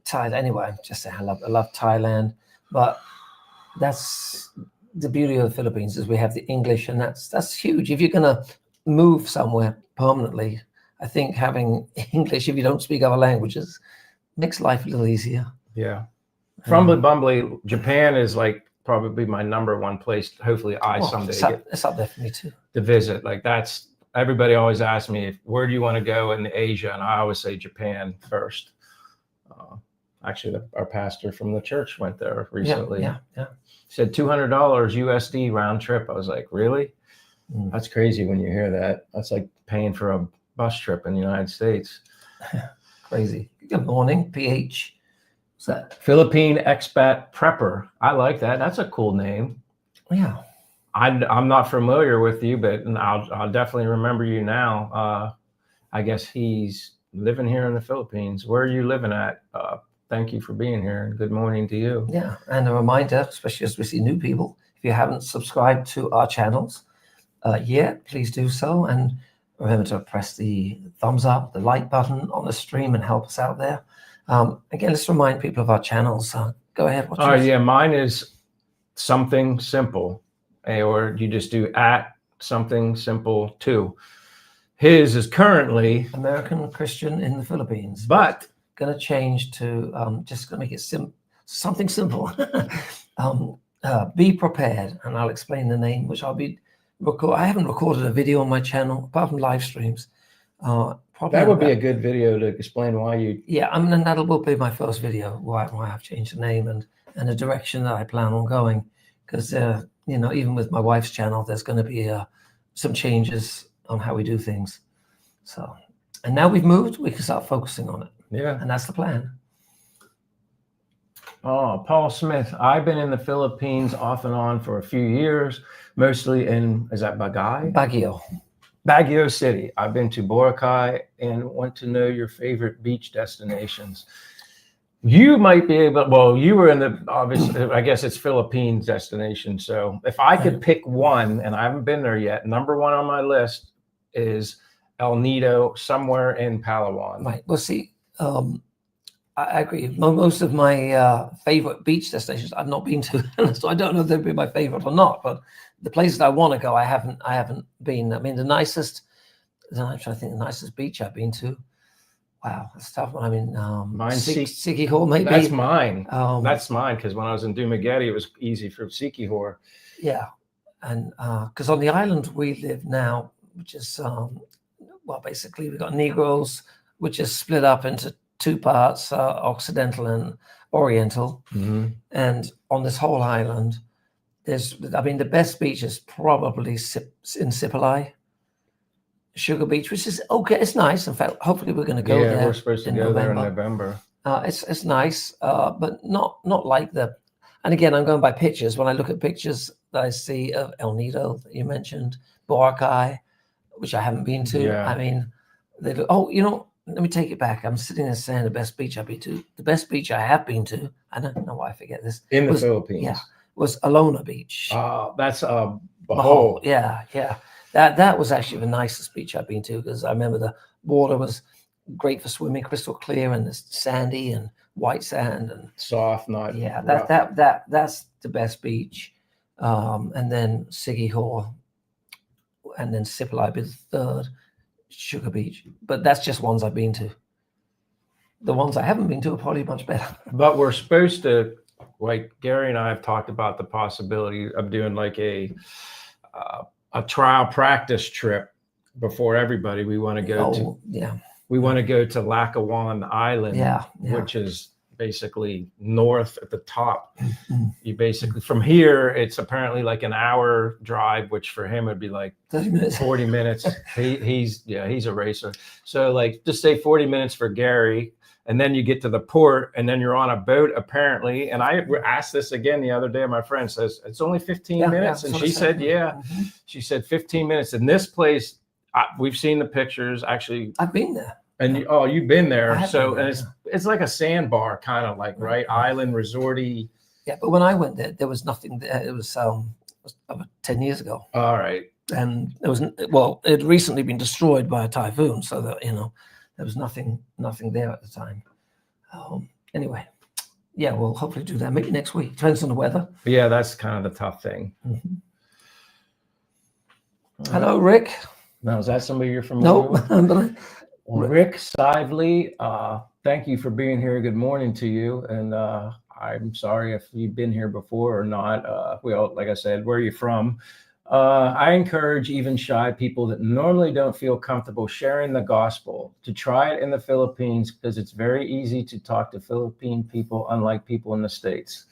Thailand. Anyway, just saying, I love Thailand, but that's the beauty of the Philippines is we have the English, and that's huge. If you're gonna move somewhere permanently, I think having English, if you don't speak other languages, makes life a little easier. Yeah. Frumbly Bumbly, Japan is like probably my number one place. Hopefully, someday it's up there for me too. To visit. Like that's. Everybody always asks me, where do you want to go in Asia? And I always say Japan first. Actually, our pastor from the church went there recently. Yeah. He said $200 USD round trip. I was like, really? That's crazy when you hear that. That's like paying for a bus trip in the United States. Crazy. Good morning, PH. What's that? Philippine Expat Prepper. I like that. That's a cool name. Yeah. I'm not familiar with you, but I'll definitely remember you now. I guess he's living here in the Philippines. Where are you living at? Thank you for being here, and good morning to you. Yeah, and a reminder, especially as we see new people, if you haven't subscribed to our channels yet, please do so. And remember to press the thumbs up, the like button on the stream and help us out there. Again, let's remind people of our channels. Go ahead. Yeah, mine is Something Simple. Or you just do @something simple 2. His is currently American Christian in the Philippines, but going to change to just going to make it something simple. Be prepared, and I'll explain the name, which I'll be I haven't recorded a video on my channel apart from live streams. Probably that would be a good video to explain why you. Yeah, I mean, and that will be my first video why I've changed the name and the direction that I plan on going, because even with my wife's channel, there's going to be some changes on how we do things. So, and now we've moved, we can start focusing on it. Yeah. And that's the plan. Oh, Paul Smith. I've been in the Philippines off and on for a few years, mostly is that Baguio? Baguio City. I've been to Boracay and want to know your favorite beach destinations. You might be able, well, you were in obviously, I guess it's Philippines destination. So if I could pick one, and I haven't been there yet, number one on my list is El Nido, somewhere in Palawan. Right. Well, see, I agree. Most of my favorite beach destinations I've not been to, so I don't know if they'd be my favorite or not. But the places I want to go, I haven't been. I mean, I'm trying to think the nicest beach I've been to. Wow, that's a tough one. I mean, mine's Sikihor, maybe. That's mine. That's mine, because when I was in Dumaguete, it was easy for Sikihor. Yeah, and because on the island we live now, which is basically we've got Negroes, which is split up into two parts, Occidental and Oriental. Mm-hmm. And on this whole island, the best beach is probably in Sipalai. Sugar Beach, which is okay, it's nice. In fact, hopefully we're going to go there. Yeah, we're supposed to go there in November. It's nice, but not like the. And again, I'm going by pictures. When I look at pictures that I see of El Nido that you mentioned, Boracay, which I haven't been to. Yeah. I mean, they look. Oh, let me take it back. I'm sitting there saying the best beach I've been to. The best beach I have been to. I don't know why I forget this. In the Philippines. Yeah, was Alona Beach. That's Bohol. Yeah. That was actually the nicest beach I've been to, because I remember the water was great for swimming, crystal clear, and it's sandy and white sand and soft, not rough. That's the best beach. And then Sikihor, and then Sipalai be the third, Sugar Beach. But that's just ones I've been to. The ones I haven't been to are probably much better. But we're supposed to, like Gary and I have talked about the possibility of doing like a trial practice trip before everybody. We want to go We want to go to Lakawan Island, which is basically north at the top. Mhm. You basically, from here, it's apparently like an hour drive, which for him would be like 30 minutes. 40 minutes. He's a racer. So like just say 40 minutes for Gary. And then you get to the port and then you're on a boat apparently. And I asked this again the other day. My friend says, it's only 15 minutes. And she said, she said 15 minutes. And this place, we've seen the pictures actually. I've been there. And you've been there. So, been there, and it's like a sandbar kind of like, right? Island resorty. Yeah. But when I went there, there was nothing there. It was about 10 years ago. All right. And it was, well, it had recently been destroyed by a typhoon. So that, there was nothing there at the time. Anyway, yeah, we'll hopefully do that. Maybe next week. Depends on the weather. Yeah, that's kind of the tough thing. Mm-hmm. Hello, Rick. Now, is that somebody you're familiar with? No. Rick Sively, thank you for being here. Good morning to you. And I'm sorry if you've been here before or not. Like I said, where are you from? I encourage even shy people that normally don't feel comfortable sharing the gospel to try it in the Philippines because it's very easy to talk to Philippine people, unlike people in the States.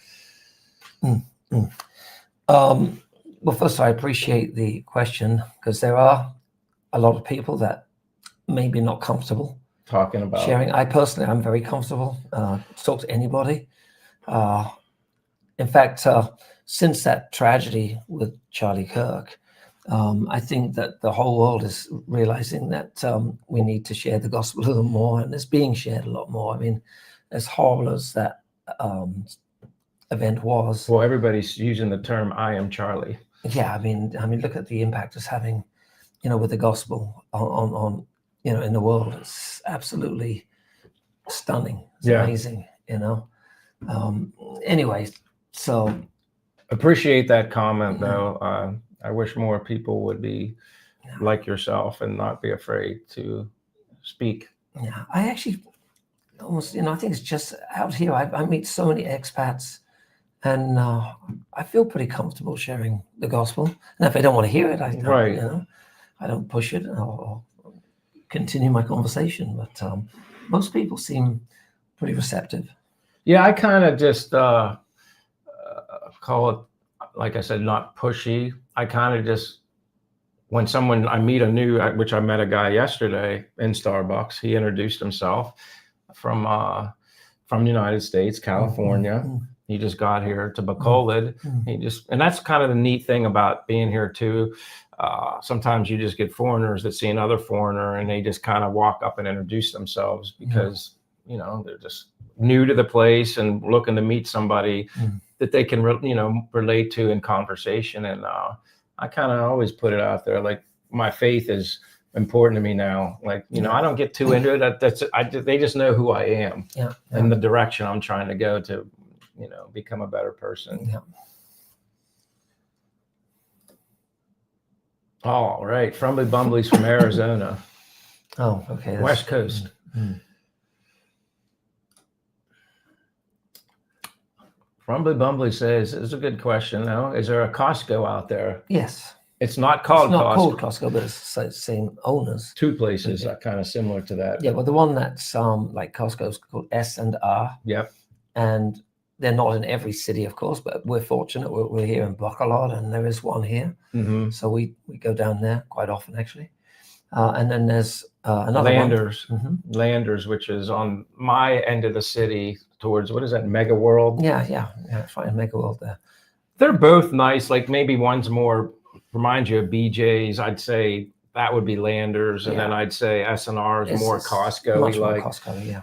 Mm-hmm. Well, first, I appreciate the question because there are a lot of people that maybe not comfortable talking about sharing. I'm very comfortable to talk to anybody. In fact, since that tragedy with Charlie Kirk, I think that the whole world is realizing that we need to share the gospel a little more, and it's being shared a lot more. I mean, as horrible as that event was. Well, everybody's using the term "I am Charlie." Yeah, I mean, look at the impact it's having, with the gospel on in the world. It's absolutely stunning. It's amazing, Anyway, so. Appreciate that comment, though. I wish more people would be like yourself and not be afraid to speak. Yeah, I actually almost, I think it's just out here. I meet so many expats, and I feel pretty comfortable sharing the gospel. And if they don't want to hear it, I don't push it. I'll continue my conversation. But most people seem pretty receptive. Yeah, I kind of just call it, like I said, not pushy. I kind of just, when I meet which I met a guy yesterday in Starbucks, he introduced himself from the United States, California. Mm-hmm. He just got here to Bacolod. Mm-hmm. And that's kind of the neat thing about being here too. Sometimes you just get foreigners that see another foreigner and they just kind of walk up and introduce themselves because, they're just new to the place and looking to meet somebody that they can, relate to in conversation. And I kind of always put it out there, like my faith is important to me now. Like, I don't get too into it. They just know who I am and the direction I'm trying to go to, become a better person. Yeah. All right. Frumbly Bumbly's from Arizona. Oh, okay. West Coast. Mm-hmm. Frumbly Bumbly says, it's a good question, though. Is there a Costco out there? Yes. It's not called Costco. It's not called Costco, but it's the same owners. Two places are kind of similar to that. Yeah, well, the one that's like Costco's called S&R. Yep. And they're not in every city, of course, but we're fortunate. We're here in Bacolod, and there is one here. Mm-hmm. So we go down there quite often, actually. And then there's another Landers. one. Mm-hmm. Landers, which is on my end of the city towards, what is that, Mega World? Yeah. Fine, Mega World there. They're both nice. Like maybe one's more, reminds you of BJ's. I'd say that would be Landers. And then I'd say S&R is more Costco. Much more Costco, yeah.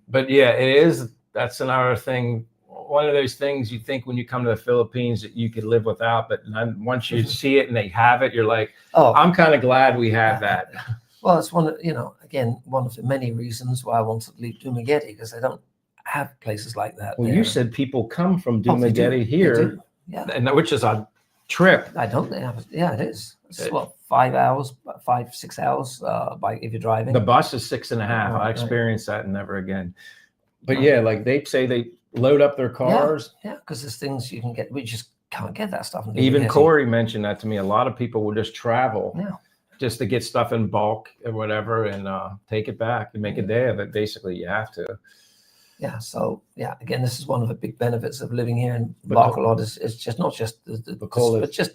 But yeah, it is. That's another thing. One of those things you think when you come to the Philippines that you could live without, but once you see it and they have it, you're like, I'm kind of glad we have that. Well, it's one of the many reasons why I wanted to leave Dumaguete, because they don't have places like that. Well, you said people come from Dumaguete here, and which is a trip. I don't think it is. It's 6 hours by if you're driving. The bus is 6.5. I experienced that and never again. But like they say they load up their cars. Yeah, because there's things you can get. We just can't get that stuff. Even Corey mentioned that to me. A lot of people will just travel just to get stuff in bulk or whatever and take it back and make a day of it. Basically, you have to. Yeah. So yeah, again, this is one of the big benefits of living here in Bacolod. Is just not just Bacolod. but just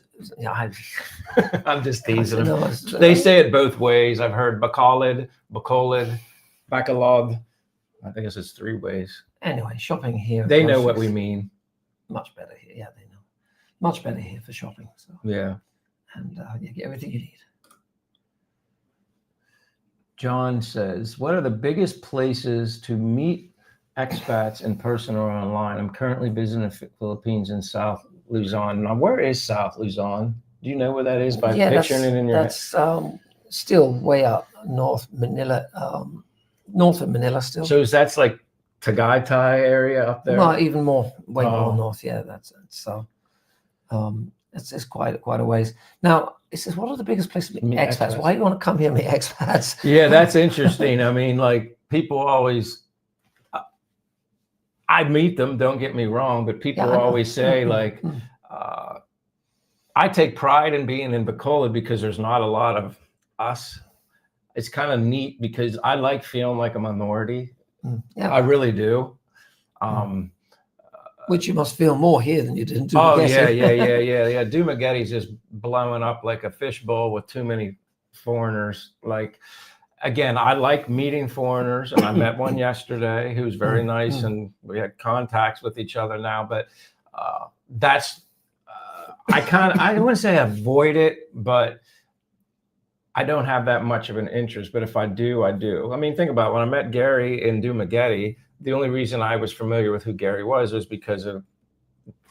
I'm just teasing them. know, They say it both ways. I've heard Bacolod, Bacolod. I think it's 3 ways. Anyway, shopping here. They know what we mean. Much better here. Yeah, they know. Much better here for shopping. So yeah, and you get everything you need. John says, what are the biggest places to meet expats in person or online? I'm currently visiting the Philippines in South Luzon. Now, where is South Luzon? Do you know where that is by picturing it in your head? That's still way up north, Manila, north of Manila still. So that's like Tagaytay area up there? No, even more, way more north. Yeah, that's it. So it's quite a ways. Now, it says, what are the biggest places to meet expats? Why do you want to come here and meet expats? Yeah, that's interesting. I mean, like people always, I meet them, don't get me wrong, but people always say like, I take pride in being in Bacolod because there's not a lot of us. It's kind of neat because I like feeling like a minority. Yeah, I really do. Which you must feel more here than you did in Dumaguete. Oh yeah. Dumaguete's just blowing up like a fishbowl with too many foreigners. Like, again, I like meeting foreigners, and I met one yesterday who's very nice, and we had contacts with each other now. But that's I wouldn't say avoid it, but I don't have that much of an interest. But if I do, I do. I mean, think about it. When I met Gary in Dumaguete, the only reason I was familiar with who Gary was because of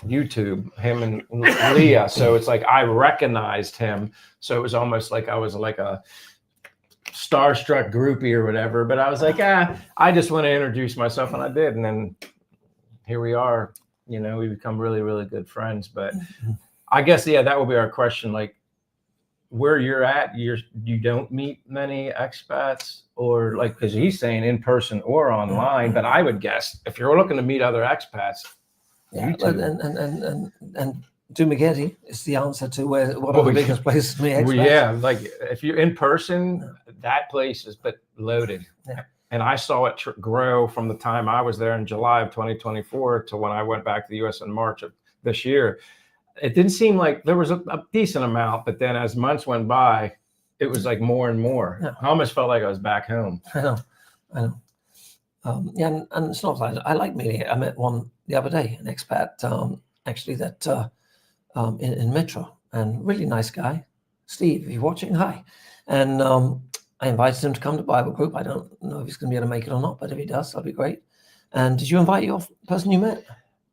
YouTube, him and Leah. So it's like I recognized him. So it was almost like I was like a starstruck groupie or whatever. But I was like, I just want to introduce myself, and I did. And then here we are. You know, we become really, really good friends. But I guess, yeah, that will be our question. Like, where you're at, you don't meet many expats, or like, because he's saying in person or online, but I would guess if you're looking to meet other expats, and Dumaguete is the answer to what are the biggest places to meet expats. Well, yeah, like if you're in person, that place is loaded. Yeah. And I saw it grow from the time I was there in July of 2024 to when I went back to the U.S. in March of this year. It didn't seem like there was a decent amount, but then as months went by, it was like more and more. Yeah. I almost felt like I was back home. I know. Yeah, and it's not like I like meeting. I met one the other day, an expat, actually that in Metro, and really nice guy, Steve. If you're watching, hi. And I invited him to come to Bible group. I don't know if he's going to be able to make it or not, but if he does, that'll be great. And did you invite your person you met?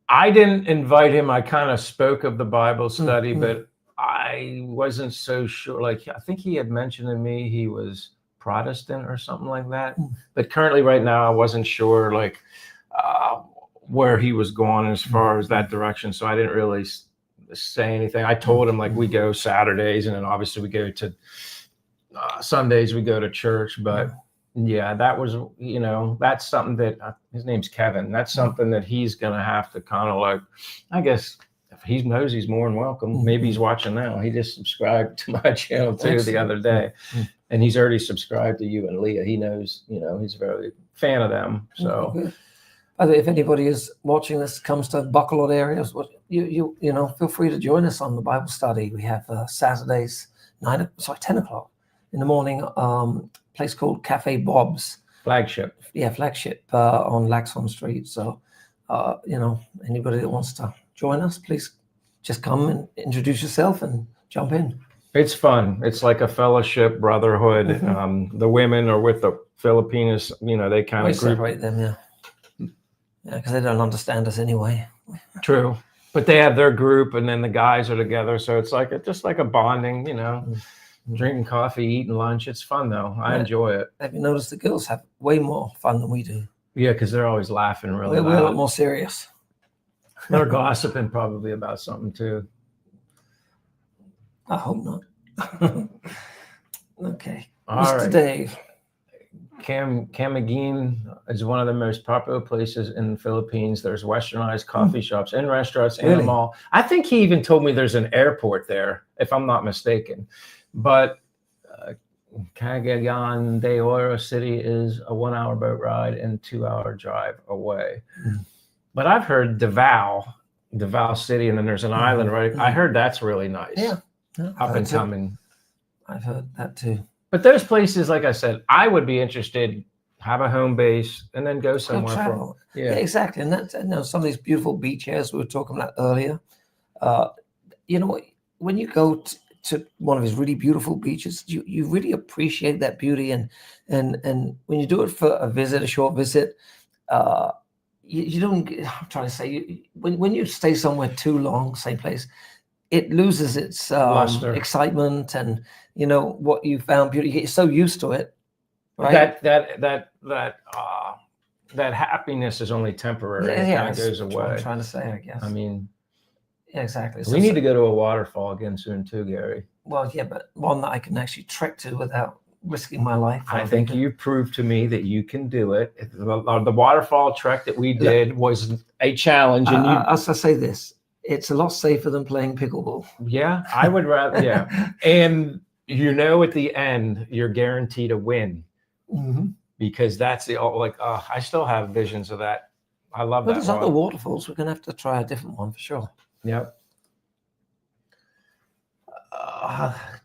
I didn't invite him. I kind of spoke of the Bible study, but I wasn't so sure. Like, I think he had mentioned to me he was Protestant or something like that. But currently right now, I wasn't sure like where he was going as far as that direction. So I didn't really say anything. I told him like we go Saturdays, and then obviously we go to Sundays, we go to church. But yeah, that was, you know, that's something that his name's Kevin. That's something that he's going to have to kind of like, I guess if he knows he's more than welcome. Maybe he's watching now. He just subscribed to my channel too the other day, and he's already subscribed to you and Leah. He knows, you know, he's a very fan of them. So by the way, if anybody is watching this, comes to Bacolod areas, you know, feel free to join us on the Bible study. We have Saturdays 10 o'clock in the morning. Place called Cafe Bob's. Flagship. Yeah, Flagship on Laxon Street. So, you know, anybody that wants to join us, please just come and introduce yourself and jump in. It's fun. It's like a fellowship, brotherhood. The women are with the Filipinos. You know, they kind of separate them, yeah, because they don't understand us anyway. True, but they have their group, and then the guys are together. So it's like just like a bonding, you know. Drinking coffee, eating lunch. It's fun though. I enjoy it. Have you noticed the girls have way more fun than we do? Yeah, because they're always laughing really loud. We're a lot more serious. They're gossiping probably about something too. I hope not. Okay. All Mr. right. Dave. Camiguin is one of the most popular places in the Philippines. There's westernized coffee shops and restaurants and a mall. I think he even told me there's an airport there, if I'm not mistaken. But Cagayan de Oro City is a 1 hour boat ride and 2 hour drive away. But I've heard Davao City, and then there's an island, right? I heard that's really nice. Yeah. Up and coming. I've heard that too. But those places, like I said, I would be interested, have a home base, and then go somewhere. Travel. Yeah, exactly. And that's, some of these beautiful beach areas we were talking about earlier. When you go to one of these really beautiful beaches, you really appreciate that beauty. And when you do it for a short visit, you don't, I'm trying to say, when you stay somewhere too long, same place, it loses its excitement and, what you found beauty. You get so used to it. Right? That happiness is only temporary. Yeah, it kind of goes away. What I'm trying to say, I guess. I mean, yeah, exactly. We need to go to a waterfall again soon too, Gary. Well, yeah, but one that I can actually trek to without risking my life. I think you proved to me that you can do it. The waterfall trek that we did was a challenge. And as I say this, it's a lot safer than playing pickleball. Yeah, I would rather. Yeah, and at the end, you're guaranteed a win. Mm-hmm. Because that's I still have visions of that. I love that. There's other waterfalls. We're going to have to try a different one for sure. Yep.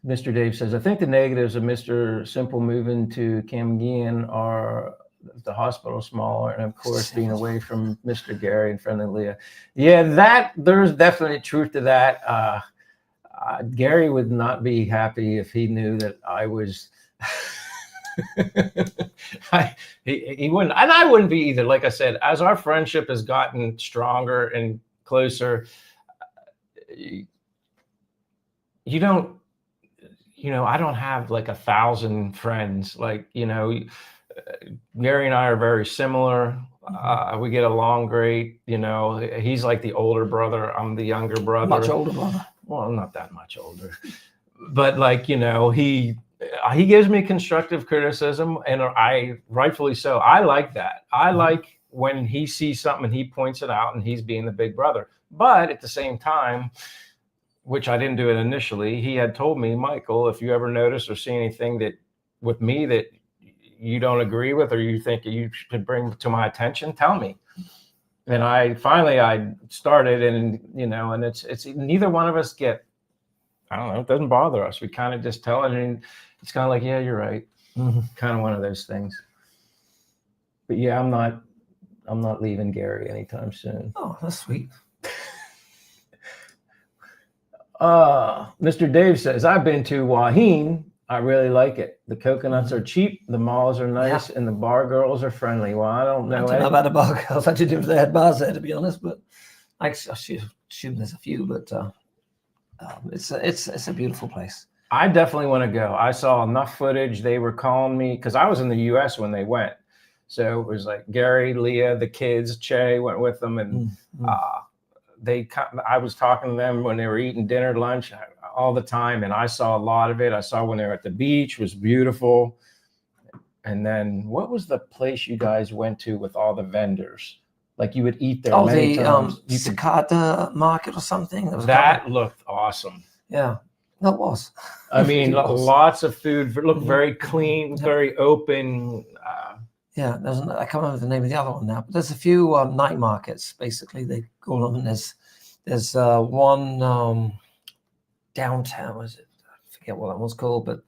Mr. Dave says, I think the negatives of Mr. Simple moving to Camgin are the hospital smaller and, of course, being away from Mr. Gary and friendly Leah. Yeah, there's definitely truth to that. Gary would not be happy if he knew that I was... he wouldn't, and I wouldn't be either. Like I said, as our friendship has gotten stronger and closer, you don't, I don't have like 1,000 friends. Like, Gary and I are very similar. We get along great. He's like the older brother. I'm the younger brother. Much older brother. Well, not that much older, but like, he gives me constructive criticism, and I rightfully so. I like that. I like when he sees something and he points it out and he's being the big brother. But at the same time, which I didn't do it initially, he had told me, Michael, if you ever notice or see anything that with me that you don't agree with or you think you should bring to my attention, tell me. And I started, and and it's neither one of us get. I don't know. It doesn't bother us. We kind of just tell it, and it's kind of like, yeah, you're right. Mm-hmm. Kind of one of those things. But yeah, I'm not leaving Gary anytime soon. Oh, that's sweet. Mr. Dave says, I've been to Wahine. I really like it. The coconuts are cheap, the malls are nice, and the bar girls are friendly. Well, I don't know about the bar girls. I didn't know if they had bars there, to be honest, but I assume there's a few, but it's a beautiful place. I definitely want to go. I saw enough footage. They were calling me because I was in the U.S. when they went. So it was like Gary, Leah, the kids, Che went with them. And I was talking to them when they were eating dinner, lunch all the time. And I saw a lot of it. I saw when they were at the beach, it was beautiful. And then what was the place you guys went to with all the vendors? Like you would eat there many times. Cicada market or something. That looked awesome. Yeah, that was. I mean, lots of food. Looked very clean, very open. I can't remember the name of the other one now, but there's a few night markets. Basically, they call them. And there's one downtown. Was it? I forget what that one's called, but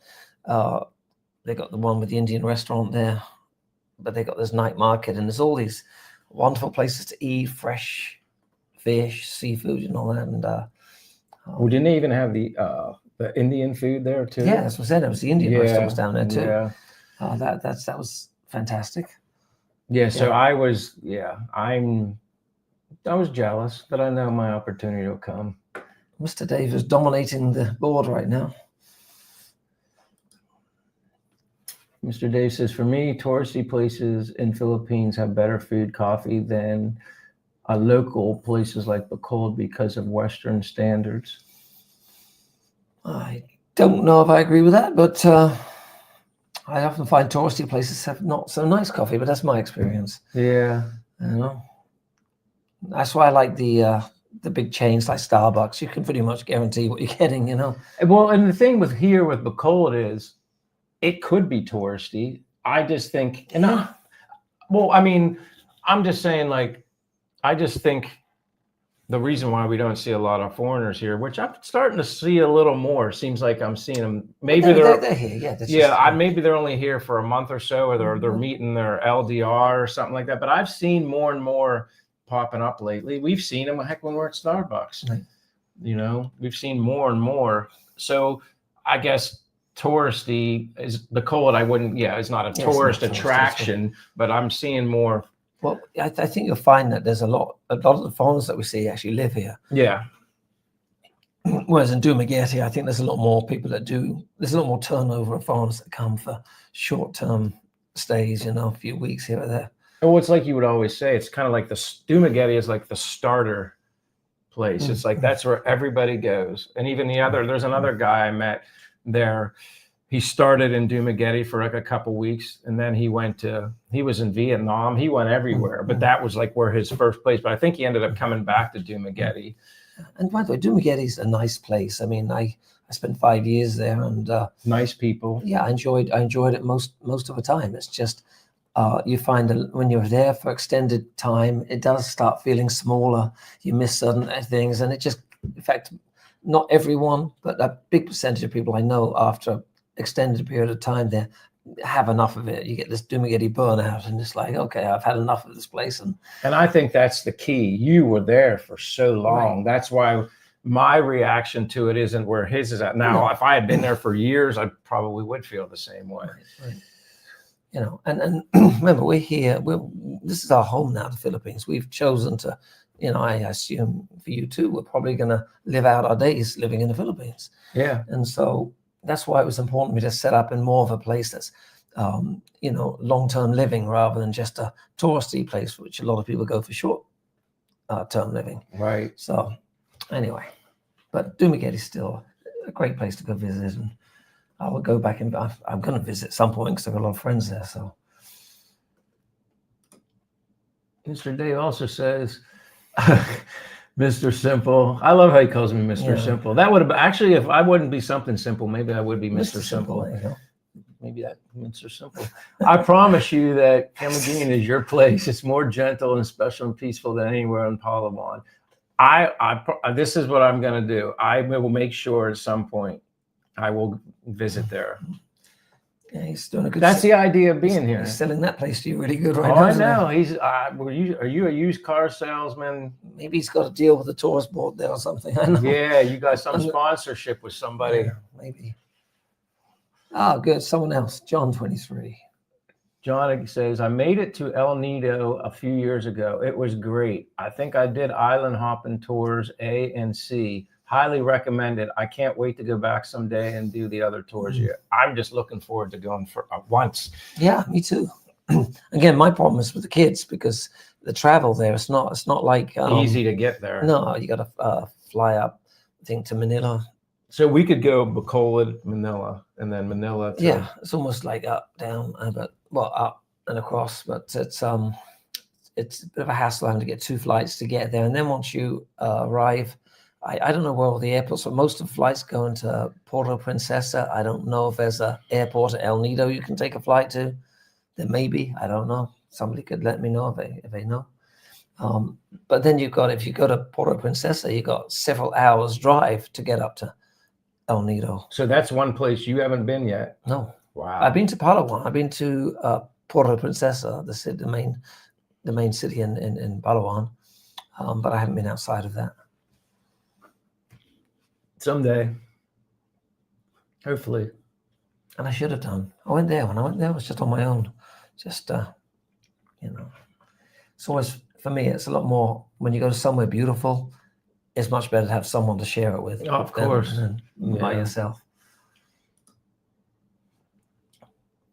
they got the one with the Indian restaurant there. But they got this night market, and there's all these wonderful places to eat, fresh fish, seafood, and all that. And didn't they even have the Indian food there too? Yeah, that's what I said. It was the Indian restaurant was down there too. Yeah, that was fantastic. Yeah, so I was jealous, but I know my opportunity will come. Mr. Dave is dominating the board right now. Mr. Dave says, for me, touristy places in Philippines have better food, coffee than local places like Bacolod because of Western standards. I don't know if I agree with that, but I often find touristy places have not so nice coffee, but that's my experience. Yeah. That's why I like the big chains like Starbucks. You can pretty much guarantee what you're getting, Well, and the thing with Bacolod is, it could be touristy. I just think, well, I mean, I'm just saying, like, I just think the reason why we don't see a lot of foreigners here, which I'm starting to see a little more, seems like I'm seeing them. Maybe they're here. Yeah. Maybe they're only here for a month or so, or they're meeting their LDR or something like that. But I've seen more and more popping up lately. We've seen them, heck, when we're at Starbucks. Right. You know, we've seen more and more. So I guess touristy is Bacolod. I wouldn't. Yeah, it's not a tourist attraction, but I'm seeing more. Well, I think you'll find that there's a lot of the foreigners that we see actually live here. Yeah. Whereas in Dumaguete, I think there's a lot more people that do. There's a lot more turnover of foreigners that come for short-term stays. You know, a few weeks here or there. Well, it's like you would always say. It's kind of like Dumaguete is like the starter place. It's like that's where everybody goes. And even there's another guy I met there. He started in Dumaguete for like a couple weeks, and then he was in Vietnam. He went everywhere, but that was like where his first place. But I think he ended up coming back to Dumaguete. And by the way, Dumaguete's a nice place. I mean, I spent 5 years there, and nice people. Yeah, I enjoyed it most of the time. It's just you find that when you're there for extended time, it does start feeling smaller. You miss certain things, and it just, in fact, not everyone, but a big percentage of people I know after extended period of time there have enough of it. You get this Dumaguete burnout, and it's like, okay, I've had enough of this place. And I think that's the key. You were there for so long. Right. That's why my reaction to it isn't where his is at. Now, if I had been there for years, I probably would feel the same way. Right. You know, and remember, we're here. This is our home now, the Philippines. We've chosen to, you know, I assume for you too, we're probably going to live out our days living in the Philippines. Yeah. And so that's why it was important for me to set up in more of a place that's, you know, long-term living rather than just a touristy place, for which a lot of people go for short-term living. Right. So anyway, but Dumaguete is still a great place to go visit, and I will go back and I'm going to visit at some point because I've got a lot of friends there. So Mr. Dave also says, Mr. Simple. I love how he calls me Mr. Simple. That would have actually, if I wouldn't be something simple, maybe I would be Mr. Simple. There you go. Maybe that Mr. Simple. I promise you that Camagin is your place. It's more gentle and special and peaceful than anywhere in Palawan. This is what I'm going to do. I will make sure at some point I will visit there. Yeah, he's doing a good. That's the idea of being here. He's selling that place to you really good right I now. know. He's. Are you a used car salesman? Maybe he's got a deal with the tourist board there or something. I know. Yeah, you got some sponsorship with somebody. Yeah, maybe. Oh, good. Someone else. John 23. John says, I made it to El Nido a few years ago. It was great. I think I did island hopping tours A and C. Highly recommend it. I can't wait to go back someday and do the other tours here. I'm just looking forward to going for once. Yeah, me too. Again, my problem is with the kids because the travel there, it's not like easy to get there. No, you got to fly up, I think, to Manila. So we could go Bacolod, Manila, and then Manila. Yeah, it's almost like up, down, but up and across. But it's a bit of a hassle having to get 2 flights to get there, and then once you arrive. I don't know where all the airports are. Most of the flights go into Puerto Princesa. I don't know if there's an airport at El Nido you can take a flight to. There may be. I don't know. Somebody could let me know if they know. But then if you go to Puerto Princesa, you've got several hours drive to get up to El Nido. So that's one place you haven't been yet? No. Wow. I've been to Palawan. I've been to Puerto Princesa, the main city in Palawan, but I haven't been outside of that. Someday, hopefully. And I should have done. When I went there, I was just on my own. Just, you know, it's always, for me, it's a lot more, when you go to somewhere beautiful, it's much better to have someone to share it with. Oh, of course. Than by yourself.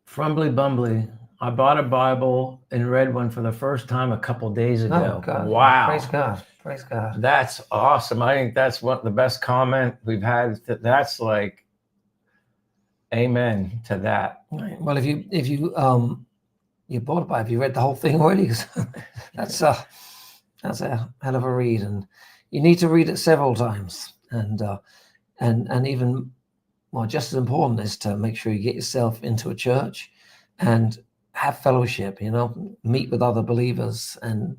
Frumbly Bumbly. I bought a Bible and read one for the first time a couple days ago. Oh, God. Wow. Praise God. Praise God. That's awesome. I think that's the best comment we've had. That's like, amen to that. Right. Well, if you bought a Bible, have you read the whole thing already? that's a hell of a read, and you need to read it several times. And even well, just as important is to make sure you get yourself into a church and have fellowship, meet with other believers and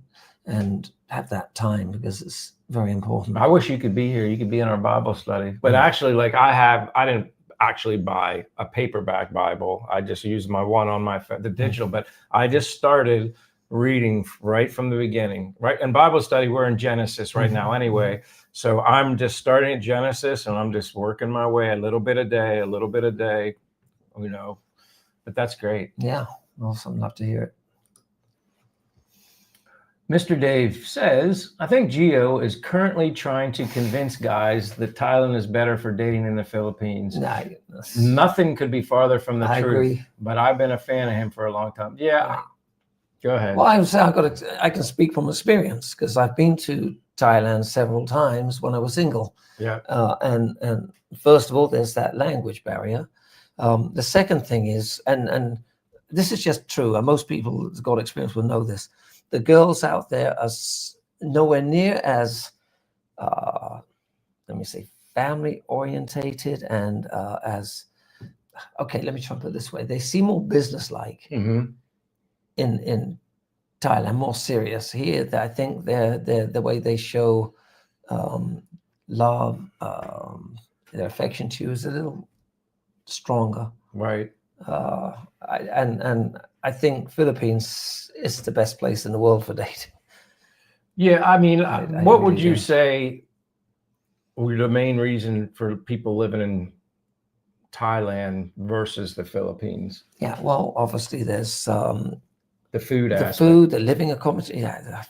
have that time, because it's very important. I wish you could be here. You could be in our Bible study. But actually, like I didn't actually buy a paperback Bible. I just used my one on the digital, but I just started reading right from the beginning, right? In Bible study, we're in Genesis right now anyway. So I'm just starting at Genesis and I'm just working my way a little bit a day, but that's great. Yeah. Awesome. Love to hear it. Mr. Dave says, I think Gio is currently trying to convince guys that Thailand is better for dating in the Philippines. Nothing could be farther from the truth. Agree. But I've been a fan of him for a long time. Yeah. Go ahead. Well, I can speak from experience, because I've been to Thailand several times when I was single. Yeah. And first of all, there's that language barrier. The second thing is, and this is just true, and most people who've got experience will know this, the girls out there are nowhere near as, family orientated and let me try to put it this way. They seem more businesslike in Thailand, more serious. Here, I think they're the way they show love, their affection to you is a little stronger. Right. And I think Philippines is the best place in the world for dating. Yeah, I mean, what would you say were the main reason for people living in Thailand versus the Philippines? Yeah, well, obviously there's the food aspect. The living accommodation,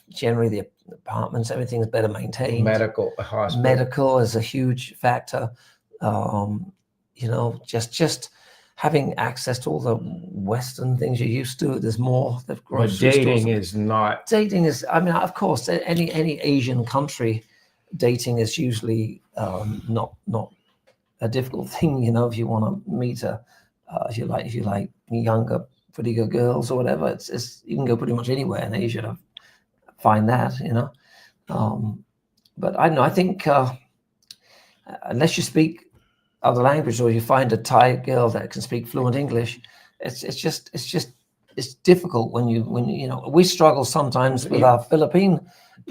generally the apartments, everything is better maintained. Medical is a huge factor. Just having access to all the Western things you're used to. There's more. But dating is not. Dating is, of course, any Asian country, dating is usually not a difficult thing. If you want to meet if you like younger, pretty good girls or whatever, it's you can go pretty much anywhere in Asia to find that. But I don't know. I think unless you speak other language, or you find a Thai girl that can speak fluent English, it's difficult when we struggle sometimes with our Philippine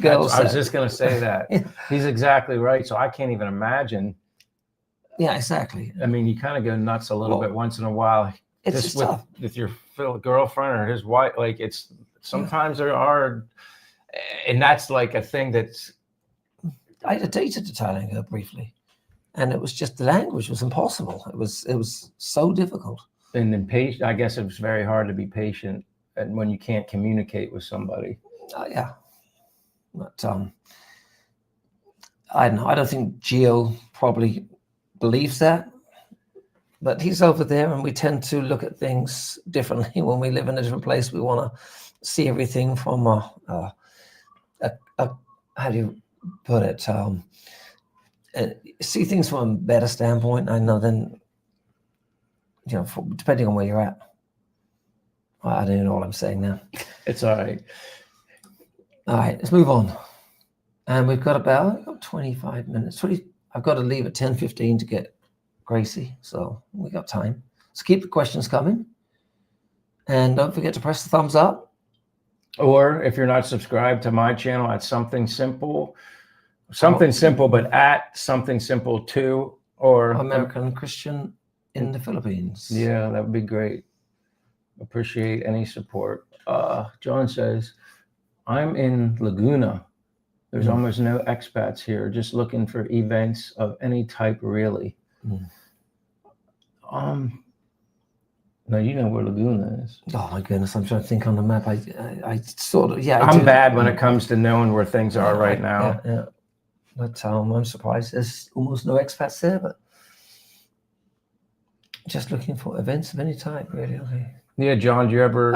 girls. I was just going to say that. He's exactly right. So I can't even imagine. Yeah, exactly. I mean, you kind of go nuts a little bit once in a while. It's just tough with your girlfriend or his wife. Like it's sometimes there are, and that's like a thing that's. I dated a Thailand girl briefly. And it was just, the language was impossible. It was so difficult. And then I guess it was very hard to be patient and when you can't communicate with somebody. Yeah. But I don't know. I don't think Gio probably believes that. But he's over there, and we tend to look at things differently. When we live in a different place, we want to see everything from how do you put it? See things from a better standpoint. I know then, depending on where you're at. I don't know what I'm saying now. It's all right. All right, let's move on. And we've got about 25 minutes. I've got to leave at 10:15 to get Gracie, so we got time. So keep the questions coming. And don't forget to press the thumbs up. Or if you're not subscribed to my channel at Something Simple, but at Something Simple 2, or American Christian in the Philippines. Yeah, that would be great. Appreciate any support. John says, I'm in Laguna. There's almost no expats here. Just looking for events of any type, really. No, you know where Laguna is. Oh my goodness, I'm trying to think on the map. I sort of, I'm bad when it comes to knowing where things are right now. Yeah. But I'm surprised there's almost no expats there, but just looking for events of any type, really. Okay. Yeah, John, do you ever,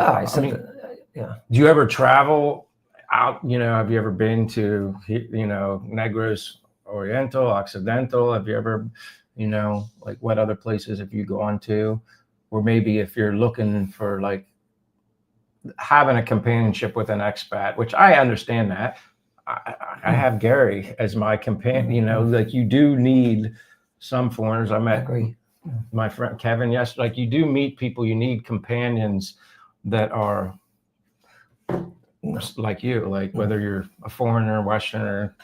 do you ever travel out, have you ever been to, Negros Oriental, Occidental? Have you ever, like what other places have you gone to? Or maybe if you're looking for like having a companionship with an expat, which I understand that. I have Gary as my companion, like you do need some foreigners. I met my friend Kevin, yes, like you do meet people, you need companions that are like you, like whether you're a foreigner, Westerner.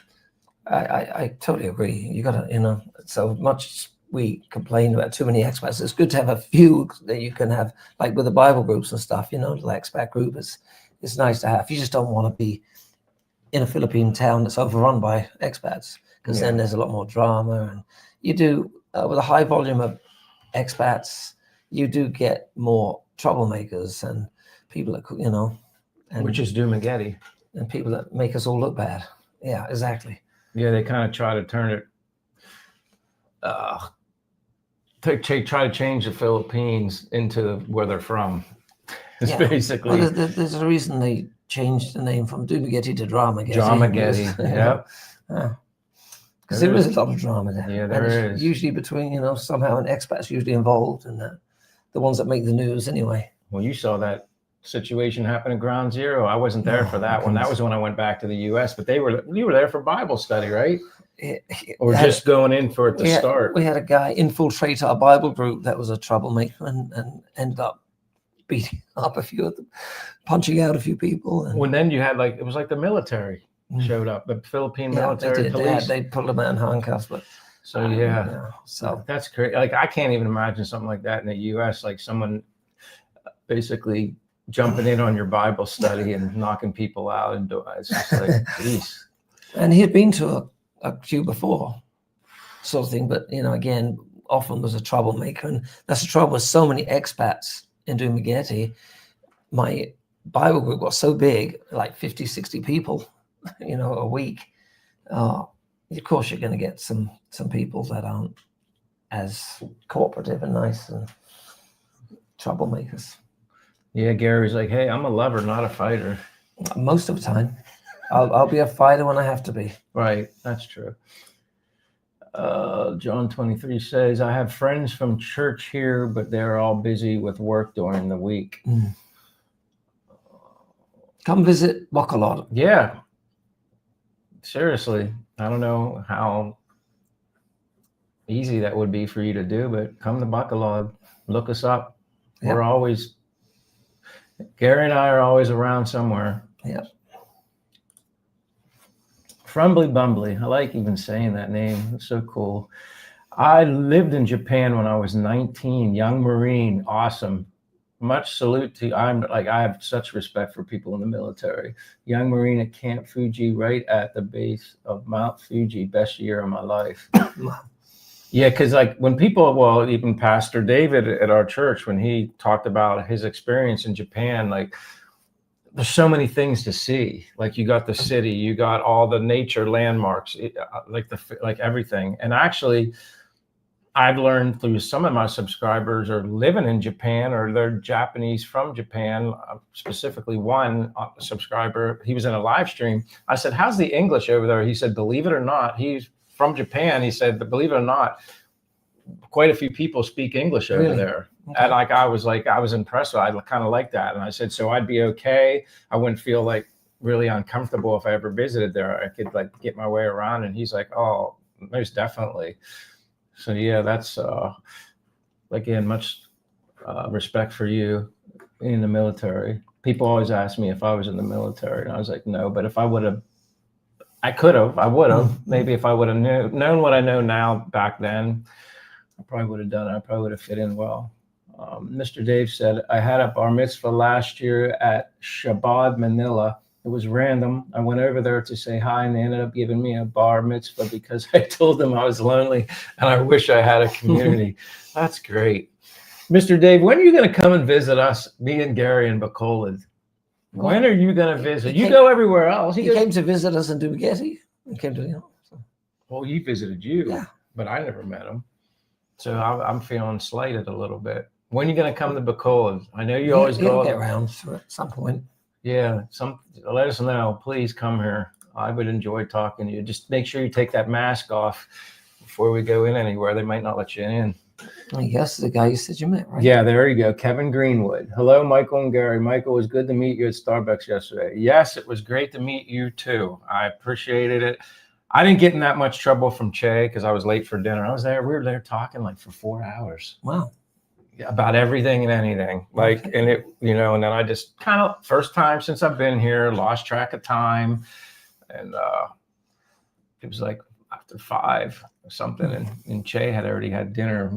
I totally agree. You got to, so much as we complain about too many expats, it's good to have a few that you can have, like with the Bible groups and stuff, the expat group it's nice to have. You just don't want to be in a Philippine town that's overrun by expats, because then there's a lot more drama. And you do, with a high volume of expats, you do get more troublemakers and people that, and, which is Dumageddon. And people that make us all look bad. Yeah, exactly. Yeah, they kind of try to turn it, try to change the Philippines into where they're from. It's basically. Well, there's a reason they changed the name from Dumageddon to Dramageddon. Dramageddon, yep. Because there is a lot of drama there. Yeah, there is. Usually between, somehow an expat's usually involved, and the ones that make the news anyway. Well, you saw that situation happen at Ground Zero. I wasn't there for that one. That was when I went back to the U.S. But you were there for Bible study, right? Or just going in for it to start? We had a guy infiltrate our Bible group that was a troublemaker and ended up beating up a few of them, punching out a few people. And when then you had it was like the military showed up, the Philippine military police. They pulled them out in handcuffs, but. So so that's crazy. Like I can't even imagine something like that in the U.S. Like someone basically jumping in on your Bible study and knocking people out, and it's just like, geez. And he had been to a few before, sort of thing, but again, often was a troublemaker, and that's the trouble with so many expats in Dumageddon. My Bible group got so big, like 50, 60 people, a week. Of course, you're going to get some people that aren't as cooperative and nice and troublemakers. Yeah, Gary's like, hey, I'm a lover, not a fighter. Most of the time. I'll be a fighter when I have to be. Right, that's true. John 23 says, I have friends from church here, but they're all busy with work during the week. Come visit Bacolod. Yeah. Seriously, I don't know how easy that would be for you to do, but come to Bacolod, look us up. Yep. We're always... Gary and I are always around somewhere. Yeah. Frumbly Bumbly. I like even saying that name. It's so cool. I lived in Japan when I was 19. Young Marine. Awesome. Much salute to you. I have such respect for people in the military. Young Marine at Camp Fuji, right at the base of Mount Fuji. Best year of my life. Yeah, because when people, even Pastor David at our church, when he talked about his experience in Japan, there's so many things to see. Like you got the city, you got all the nature landmarks, like everything. And actually, I've learned through some of my subscribers are living in Japan, or they're Japanese from Japan. Specifically, one subscriber, he was in a live stream. I said, "How's the English over there?" He said, "Believe it or not, he's from Japan." He said, "But believe it or not, quite a few people speak English over there." Okay. And I was impressed. I kind of like that. And I said, so I'd be okay. I wouldn't feel really uncomfortable if I ever visited there. I could get my way around. And he's like, oh, most definitely. So yeah, that's again, much respect for you in the military. People always ask me if I was in the military, and I was like, no. But if I would have, I would have. Maybe if I would have known what I know now back then, I probably would have done it. I probably would have fit in well. Mr. Dave said, I had a bar mitzvah last year at Shabbat, Manila. It was random. I went over there to say hi, and they ended up giving me a bar mitzvah because I told them I was lonely and I wish I had a community. That's great. Mr. Dave, when are you going to come and visit us, me and Gary in Bacolod? When are you going to visit? You go everywhere else. He came to visit us in Dumageddon. He came to, Well, he visited you, yeah, but I never met him. So I'm feeling slighted a little bit. When are you going to come to Bacolod? I know you always go. Get around at some point. Yeah, let us know. Please come here. I would enjoy talking to you. Just make sure you take that mask off before we go in anywhere. They might not let you in. I guess the guy you said you met, right? Yeah, there you go. Kevin Greenwood. Hello, Michael and Gary. Michael, it was good to meet you at Starbucks yesterday. Yes, it was great to meet you too. I appreciated it. I didn't get in that much trouble from Che because I was late for dinner. We were there talking like for 4 hours. Wow. About everything and anything. Like, Okay. and it, and then I just kind of, first time since I've been here, lost track of time. And it was like after 5 or something, and Che had already had dinner.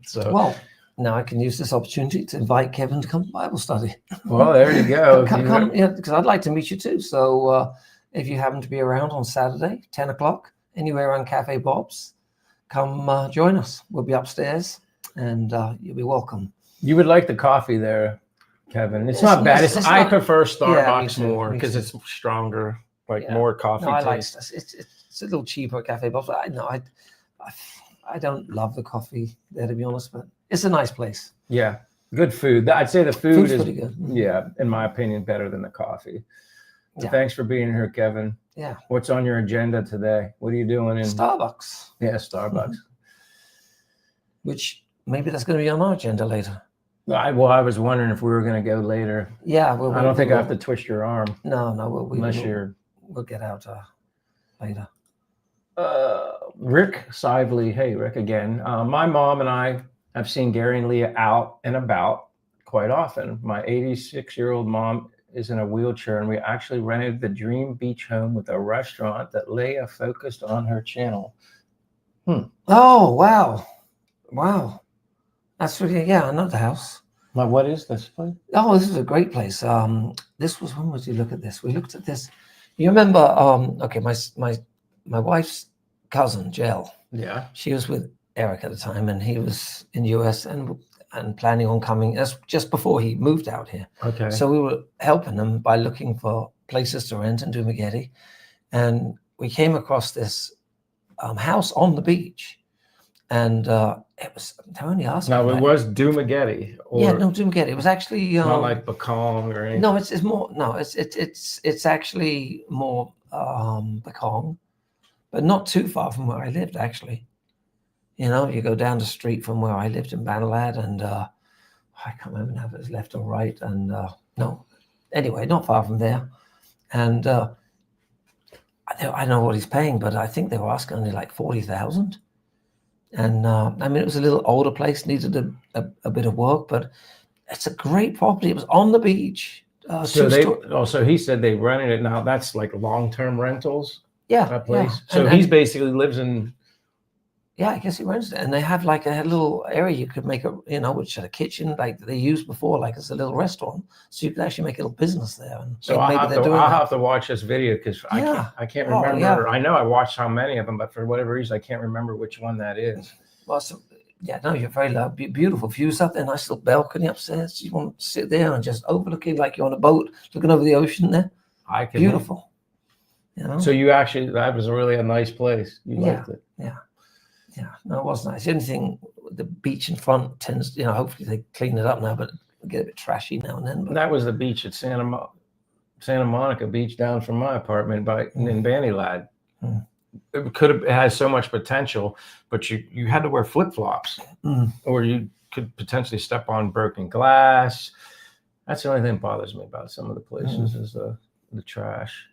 So, well, now I can use this opportunity to invite Kevin to come to Bible study. Well, there you go. Come, yeah, because I'd like to meet you too. So if you happen to be around on Saturday, 10 o'clock, anywhere around Cafe Bob's, come join us. We'll be upstairs, and you'll be welcome. You would like the coffee there, Kevin. It's not bad. I prefer Starbucks more because it's stronger, more coffee. No, I like it's a little cheaper at Cafe Bob's. I don't love the coffee there, to be honest, but it's a nice place. Yeah, good food. I'd say the food is pretty good. Yeah, in my opinion, better than the coffee. So thanks for being here, Kevin. Yeah. What's on your agenda today? What are you doing in Starbucks? Yeah, Starbucks. Which maybe that's going to be on our agenda later. I was wondering if we were going to go later. Yeah, I don't think I have to twist your arm. No, we'll get out later. Rick Sively. Hey, Rick again. My mom and I have seen Gary and Leah out and about quite often. My 86-year-old mom is in a wheelchair, and we actually rented the Dream Beach home with a restaurant that Leah focused on her channel. Oh, wow. Wow. That's really, I know the house. Now, what is this place? Oh, this is a great place. This was, when was you look at this? We looked at this. You remember, okay, my wife's cousin, Jill. Yeah. She was with Eric at the time, and he was in the US and planning on coming. That's just before he moved out here. Okay. So we were helping them by looking for places to rent in Dumaguete. And we came across this house on the beach. And it was, they're only asking. Now, it was Dumaguete. Yeah, no, Dumaguete. It was actually not like Bekong or anything. No, it's more. No, it's actually more Bekong, but not too far from where I lived. Actually, you go down the street from where I lived in Bacolod, and I can't remember now if it was left or right. And no, anyway, not far from there. And I don't know what he's paying, but I think they were asking only like 40,000. And I mean, it was a little older place, needed a bit of work, but it's a great property. It was on the beach. So he said they rented it. Now that's like long-term rentals. Yeah, that place. Yeah. So he basically lives in. Yeah, I guess he rents it, and they have like a little area you could make which had a kitchen like they used before, like as a little restaurant. So you could actually make a little business there. And so I'll have to watch this video because I can't remember. Yeah. I know I watched how many of them, but for whatever reason, I can't remember which one that is. Well, you're very loud. Beautiful views up there, nice little balcony upstairs. You want to sit there and just overlooking like you're on a boat, looking over the ocean there. Beautiful. So that was really a nice place. You liked it. Yeah. Yeah, no, it was nice. The only thing, the beach in front tends, hopefully they clean it up now, but it get a bit trashy now and then. But that was the beach at Santa Monica Beach down from my apartment in Bacolod. It has so much potential, but you had to wear flip-flops or you could potentially step on broken glass. That's the only thing that bothers me about some of the places is the trash.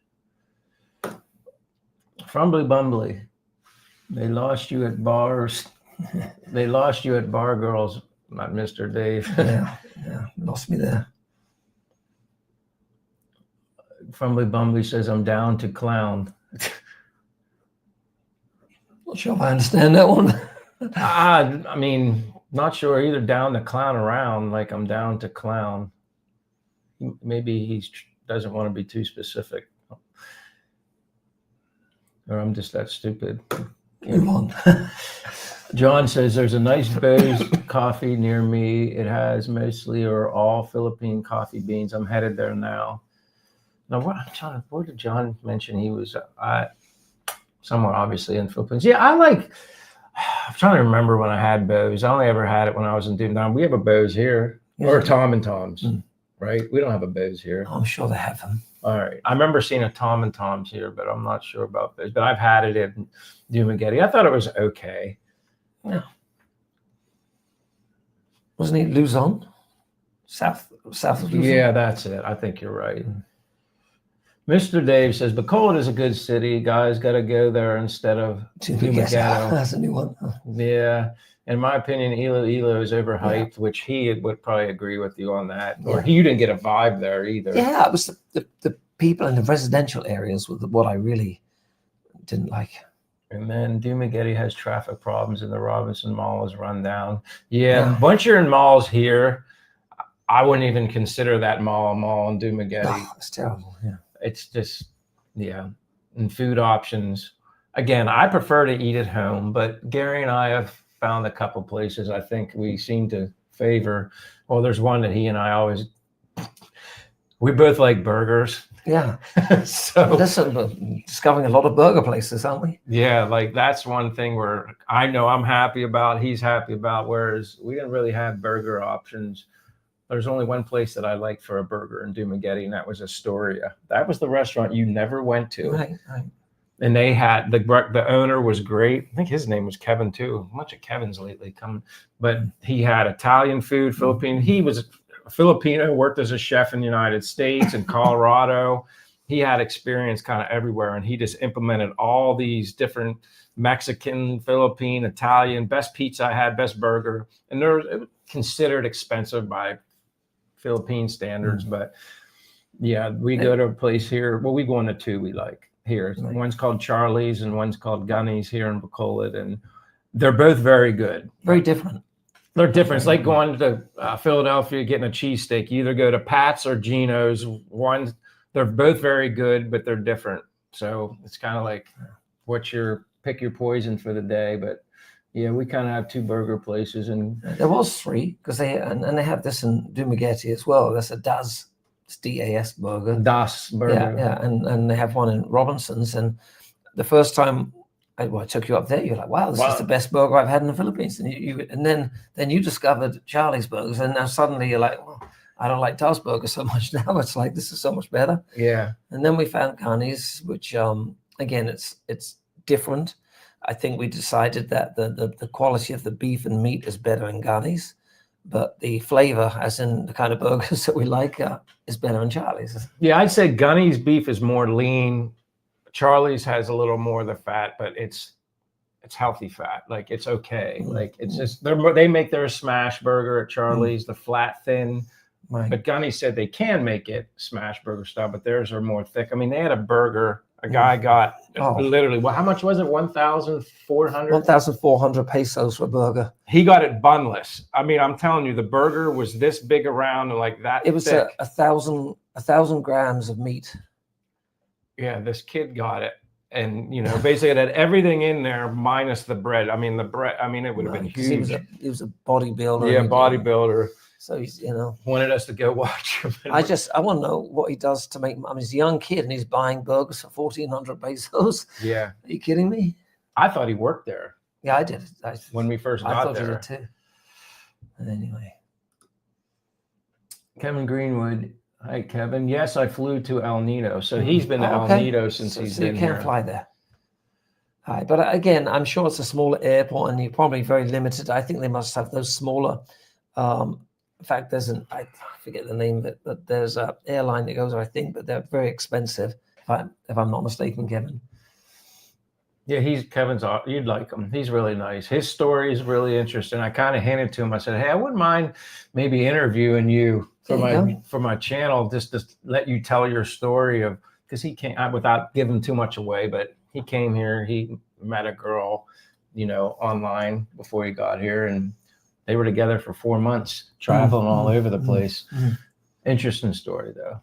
Frumbly Bumbly. They lost you at bars. They lost you at Bar Girls, not Mr. Dave. yeah, lost me there. Frumbly Bumbly says, I'm down to clown. Not sure if I understand that one. I mean, not sure either. Down to clown around, like I'm down to clown. Maybe he doesn't want to be too specific. Or I'm just that stupid. Move on. John says there's a nice Bose coffee near me. It has mostly or all Philippine coffee beans. I'm headed there now. Now, where did John mention he was? Somewhere obviously in Philippines. Yeah, I'm trying to remember when I had Bose. I only ever had it when I was in Dubai. We have a Bose here, or Tom and Tom's, right? We don't have a Bose here. I'm sure they have them. All right. I remember seeing a Tom and Tom's here, but I'm not sure about Bose. But I've had it in Dumaguete. I thought it was okay. Yeah. Wasn't he Luzon? South of Luzon? Yeah, that's it. I think you're right. Mr. Dave says Bacolod is a good city. Guys got to go there instead of Dumagetto. That's a new one. Yeah. In my opinion, Ilo is overhyped, which he would probably agree with you on that. Or you didn't get a vibe there either. Yeah, it was the people in the residential areas with what I really didn't like. And then Dumagetti has traffic problems and the Robinson Mall is run down. Yeah. Once you're in malls here, I wouldn't even consider that mall a mall in Dumagetti. Oh, it's terrible. Yeah. It's just, and food options. Again, I prefer to eat at home, but Gary and I have found a couple places I think we seem to favor. Well, there's one that he and I we both like burgers. Yeah. So discovering a lot of burger places, aren't we? Yeah, like that's one thing where I know I'm happy about, he's happy about, whereas we didn't really have burger options. There's only one place that I liked for a burger in Dumagetti, and that was Astoria. That was the restaurant you never went to. Right. And they had the owner was great. I think his name was Kevin too. A bunch of Kevins lately come, but he had Italian food, Filipino. He was a Filipino, worked as a chef in the United States and Colorado. He had experience kind of everywhere, and he just implemented all these different Mexican, Philippine, Italian, best pizza I had, best burger, and it was considered expensive by Philippine standards, but yeah, we go to a place here. Well, we go into two we like here. One's called Charlie's and one's called Gunny's here in Bacolod, and they're both very good. Very different. They're different. It's like going to Philadelphia, getting a cheesesteak. You either go to Pat's or Geno's. They're both very good, but they're different. So it's kind of like pick your poison for the day. But yeah, we kind of have two burger places, and there was three because they have this in Dumagetti as well. That's a Das, DAS burger. Das burger. Yeah, and they have one in Robinson's. And the first time I took you up there, you're like, wow, this is the best burger I've had in the Philippines. And then you discovered Charlie's Burgers, and now suddenly you're like, well, I don't like Das Burger so much now. It's like, this is so much better. Yeah. And then we found Gunny's, which again, it's different. I think we decided that the quality of the beef and meat is better in Gunny's, but the flavor, as in the kind of burgers that we like, is better in Charlie's. Yeah, I'd say Gunny's beef is more lean. Charlie's has a little more of the fat, but it's healthy fat. Like, it's okay. Like, it's just they make their smash burger at Charlie's, the flat thin. Right. But Gunny said they can make it smash burger style, but theirs are more thick. I mean, they had a burger. A guy got literally, how much was it? 1,400? 1,400 pesos for a burger. He got it bunless. I mean, I'm telling you, the burger was this big around and like that. It was thick. 1,000 grams of meat. Yeah, this kid got it. And, basically it had everything in there minus the bread. I mean, it would have been huge. He was a bodybuilder. Yeah, bodybuilder. So he's, wanted us to go watch him. I want to know what he does to make. I mean, he's a young kid and he's buying burgers for 1,400 pesos. Yeah. Are you kidding me? I thought he worked there. Yeah, I did. When we first got there. I thought he did too. But anyway. Kevin Greenwood. Hi, Kevin. Yes, I flew to El Nido. So he's been to El Nido since he's been here. You can't fly there. Hi, but again, I'm sure it's a smaller airport and you're probably very limited. I think they must have those smaller. In fact, I forget the name of it, but there's an airline that goes there, I think, but they're very expensive, if I'm not mistaken, Kevin. Yeah, you'd like him. He's really nice. His story is really interesting. I kind of hinted to him. I said, hey, I wouldn't mind maybe interviewing you for my channel, just to let you tell your story of, because he came without giving too much away, but he came here, he met a girl, online before he got here, and they were together for 4 months, traveling all over the place. Interesting story, though.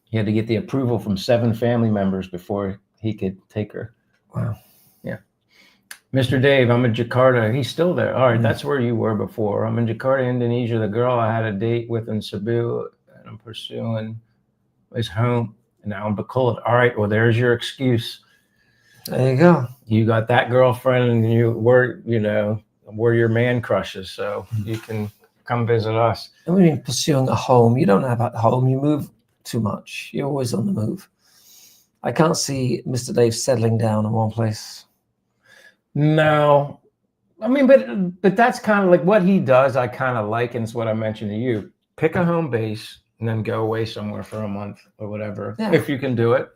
He had to get the approval from 7 family members before he could take her. Wow. Yeah. Mr. Dave, I'm in Jakarta. He's still there. All right, that's where you were before. I'm in Jakarta, Indonesia. The girl I had a date with in Cebu and I'm pursuing is home. And now I'm Bacolod. All right, well, there's your excuse. There you go. You got that girlfriend and we're your man crushes, so you can come visit us. And when you're pursuing a home, you don't have a home. You move too much. You're always on the move. I can't see Mr. Dave settling down in one place. No. I mean, but that's kind of like what he does. I kind of like, and it's what I mentioned to you. Pick a home base, and then go away somewhere for a month or whatever. Yeah. If you can do it,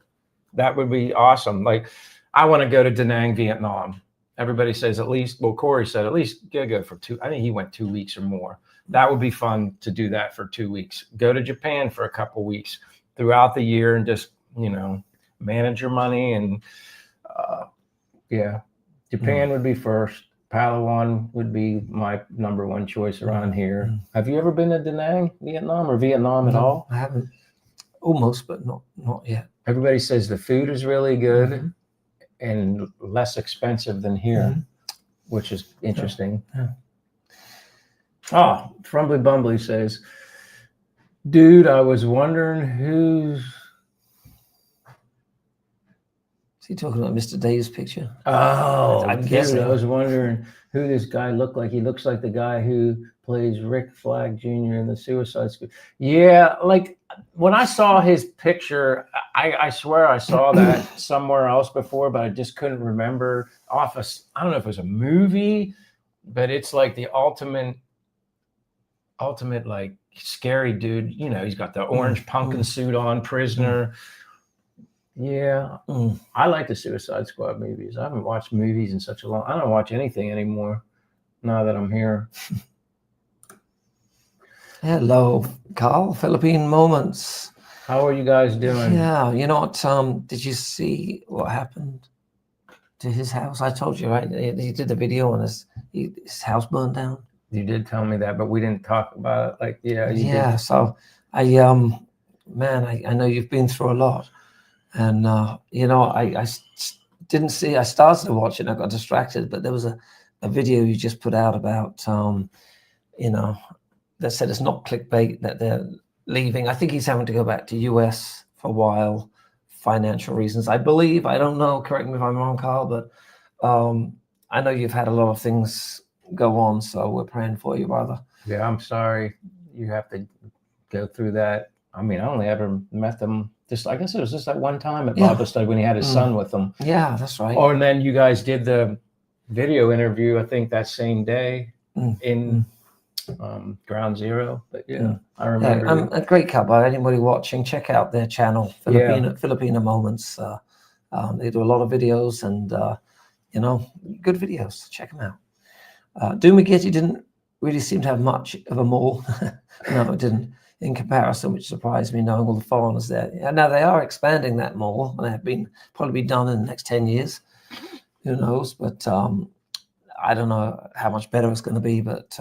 that would be awesome. Like, I want to go to Da Nang, Vietnam. Everybody says at least, well, Corey said at least go for 2. I think he went 2 weeks or more. That would be fun to do that for 2 weeks. Go to Japan for a couple weeks throughout the year and just, manage your money. And Japan would be first. Palawan would be my number one choice around here. Have you ever been to Da Nang, Vietnam, or Vietnam at all? I haven't. Almost, but not yet. Everybody says the food is really good and less expensive than here, which is interesting. Yeah. Oh, Frumbly Bumbly says, dude, I was wondering who's... Is he talking about Mr. Dave's picture? Oh, I'm dude, guessing. I was wondering who this guy looked like. He looks like the guy who plays Rick Flag Jr. in the Suicide Squad. Yeah, like when I saw his picture, I swear I saw that somewhere else before, but I just couldn't remember. I don't know if it was a movie, but it's like the ultimate like scary dude. He's got the orange pumpkin suit on, prisoner. Yeah, I like the Suicide Squad movies. I haven't watched movies in such a long. I don't watch anything anymore now that I'm here. Hello, Carl. Philippine Moments. How are you guys doing? Yeah, you know what? Did you see what happened to his house? I told you, right? He did the video and his house burned down. You did tell me that, but we didn't talk about it. Like, you did. So I know you've been through a lot. And, I didn't see, I started to watch it and I got distracted, but there was a video you just put out about, that said it's not clickbait, that they're leaving. I think he's having to go back to US for a while, financial reasons, I believe. I don't know, correct me if I'm wrong, Carl, but I know you've had a lot of things go on, so we're praying for you, brother. Yeah, I'm sorry you have to go through that. I mean, I only ever met them. I guess it was just that one time at Bible study when he had his son with him. Yeah, that's right. And then you guys did the video interview, I think that same day in Ground Zero. But I remember. Yeah, a great couple. Anybody watching, check out their channel, Filipino Moments. They do a lot of videos and, good videos. Check them out. Dumaguete didn't really seem to have much of a mall. No, it didn't. In comparison, which surprised me, knowing all the foreigners there. Yeah, now they are expanding that mall, and they have probably be done in the next 10 years. Who knows? But I don't know how much better it's going to be. But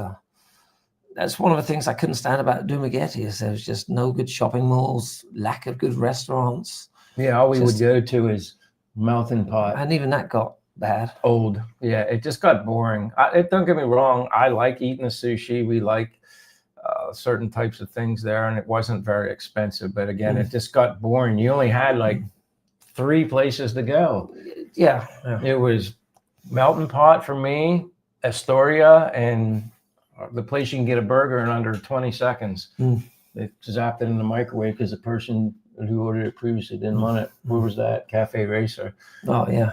that's one of the things I couldn't stand about Dumaguete is there was just no good shopping malls, lack of good restaurants. Yeah, all we would go to is Melting Pot, and even that got bad. Old. Yeah, it just got boring. Don't get me wrong. I like eating the sushi. We like certain types of things there, and it wasn't very expensive, but again it just got boring. You only had like 3 places to go. Yeah. It was Melting Pot for me, Astoria, and the place you can get a burger in under 20 seconds. They zapped it in the microwave because the person who ordered it previously didn't want it. Where was that? Cafe Racer. Oh yeah.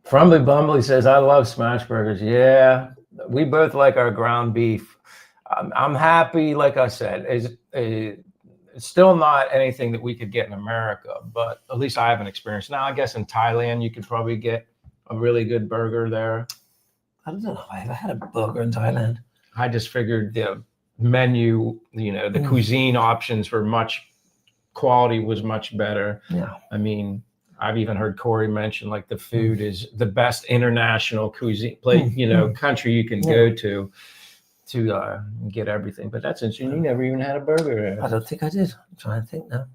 Frumbly Bumbly says, I love smash burgers. Yeah, we both like our ground beef. I'm happy, like I said, it's still not anything that we could get in America, but at least I haven't experienced. Now, I guess in Thailand, you could probably get a really good burger there. I don't know if I ever had a burger in Thailand. I just figured the menu, the cuisine options were quality was much better. Yeah. I mean, I've even heard Corey mention like the food is the best international cuisine country you can go to get everything. But that's interesting. You never even had a burger there. I don't think I did. I'm trying to think now.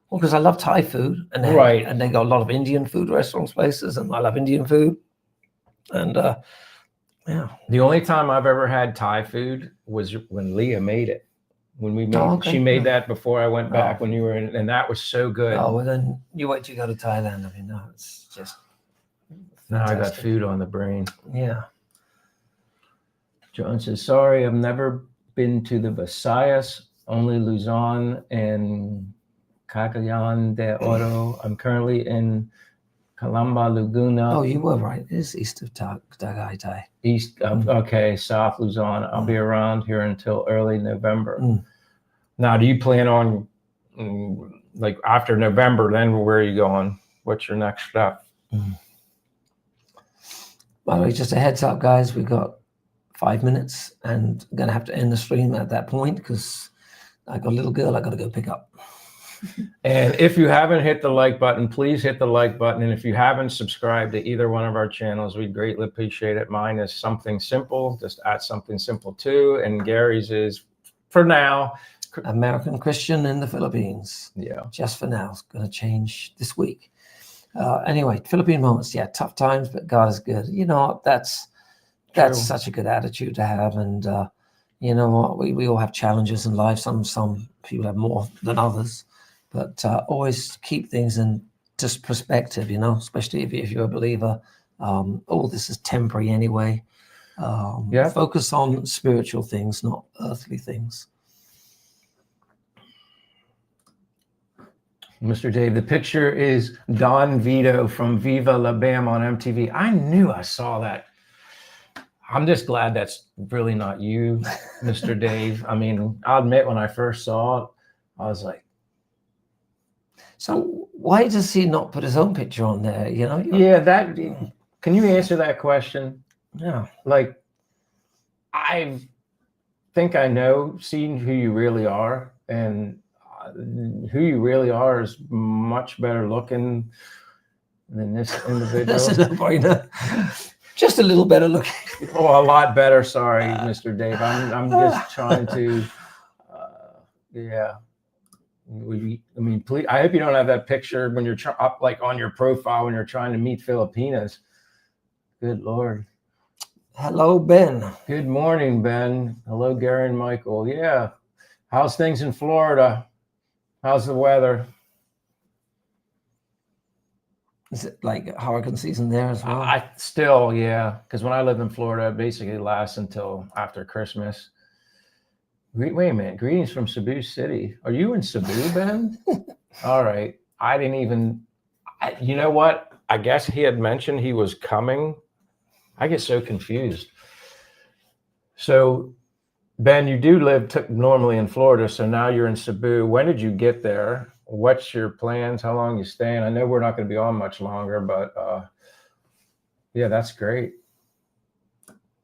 Well, because I love Thai food, and they got a lot of Indian food restaurants, places, and I love Indian food. And the only time I've ever had Thai food was when Leah made it. When we made, she made that before I went back when you were in, and that was so good. Oh, well then you wait till you go to Thailand. I mean, no, it's just fantastic. Now I got food on the brain. Yeah. John says, sorry, I've never been to the Visayas, only Luzon and Cagayan de Oro. I'm currently in Calamba, Laguna. Oh, you were right. It is east of Tagaytay. East of, okay, South Luzon. I'll be around here until early November. Now, do you plan on, like, after November, then where are you going? What's your next step? By the way, just a heads up, guys, we've got 5 minutes and I'm going to have to end the stream at that point because I got a little girl I got to go pick up. And if you haven't hit the like button, please hit the like button. And if you haven't subscribed to either one of our channels, we'd greatly appreciate it. Mine is Something Simple, just add Something Simple too. And Gary's is, for now, American Christian in the Philippines. Yeah. Just for now. It's going to change this week. Anyway, Philippine moments. Yeah, tough times, but God is good. You know what? That's such a good attitude to have. And you know what? We all have challenges in life. Some people have more than others. But always keep things in just perspective, you know, especially if you're a believer. All this is temporary anyway. Focus on spiritual things, not earthly things. Mr. Dave, the picture is Don Vito from Viva La Bam on MTV. I knew I saw that. I'm just glad that's really not you, Mr. Dave. I mean, I'll admit when I first saw it, I was like, so why does he not put his own picture on there? You know? Yeah, can you answer that question? Yeah. Like, I think I know, seeing who you really are, and who you really are is much better looking than this individual. That's a no-brainer. Just a little better looking. Oh, a lot better. Sorry, Mr. Dave. I'm just trying to, yeah. I mean, please. I hope you don't have that picture when you're up, like on your profile when you're trying to meet Filipinas. Good Lord. Hello, Ben. Good morning, Ben. Hello, Gary and Michael. Yeah. How's things in Florida? How's the weather? Is it like hurricane season there as well? I still, yeah. Because when I lived in Florida, it basically lasts until after Christmas. Wait a minute. Greetings from Cebu City. Are you in Cebu, Ben? All right. I didn't even, you know what? I guess he had mentioned he was coming. I get so confused. So, Ben, you do live normally in Florida, so now you're in Cebu. When did you get there? What's your plans? How long are you staying? I know we're not going to be on much longer, but yeah, that's great.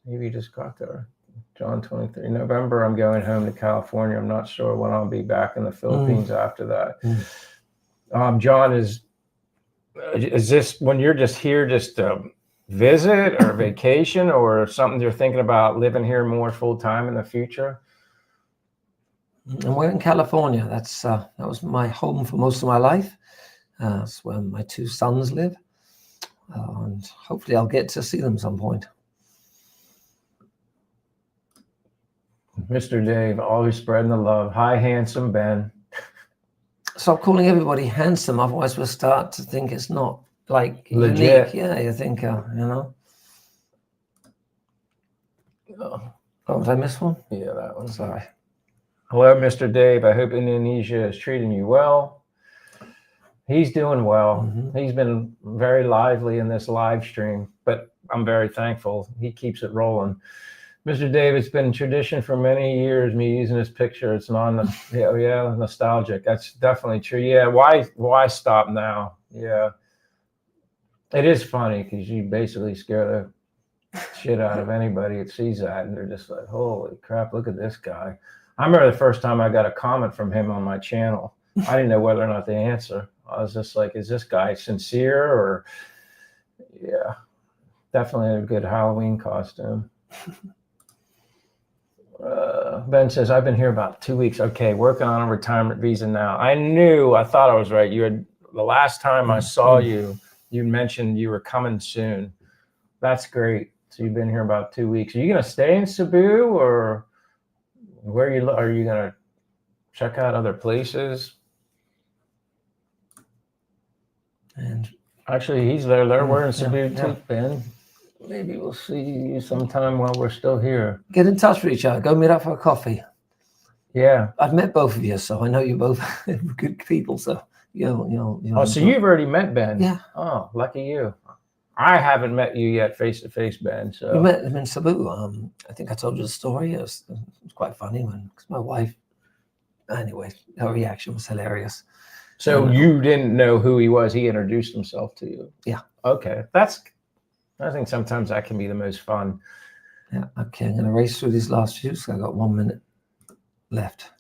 Maybe you just got there. John 23, November, I'm going home to California. I'm not sure when I'll be back in the Philippines after that. John, is this when you're just here just to visit or vacation or something you're thinking about living here more full time in the future? And we're in California. That was my home for most of my life. That's where my 2 sons live. And hopefully I'll get to see them some point. Mr. Dave, always spreading the love. Hi, handsome Ben. Stop calling everybody handsome, otherwise we'll start to think it's not like legit. Unique. Yeah, you think, you know. Oh, did I miss one? Yeah, that one. Sorry. Hello, Mr. Dave. I hope Indonesia is treating you well. He's doing well. He's been very lively in this live stream, but I'm very thankful. He keeps it rolling. Mr. Dave, it's been tradition for many years, me using this picture. It's nostalgic. That's definitely true. Yeah, why stop now? Yeah. It is funny because you basically scare the shit out of anybody that sees that, and they're just like, holy crap, look at this guy. I remember the first time I got a comment from him on my channel. I didn't know whether or not to answer. I was just like, is this guy sincere? Or, yeah, definitely a good Halloween costume. Ben says, I've been here about 2 weeks. Okay, working on a retirement visa now. I thought I was right. The last time I saw you, you mentioned you were coming soon. That's great. So you've been here about 2 weeks. Are you going to stay in Cebu, or where are you going to check out other places? And actually, he's there. We're in Cebu too, Ben. Maybe we'll see you sometime while we're still here. Get in touch with each other. Go meet up for a coffee. Yeah. I've met both of you, so I know you're both good people. So you'll Oh, so enjoy. you've already met Ben? Yeah. Oh, lucky you. I haven't met you yet face to face, Ben. So We met him in Cebu. I think I told you the story. It was quite funny because my wife. Anyway, her reaction was hilarious. So And, you didn't know who he was. He introduced himself to you. Yeah. Okay. I think sometimes that can be the most fun. Yeah. Okay. I'm going to race through these last few. So I got 1 minute left.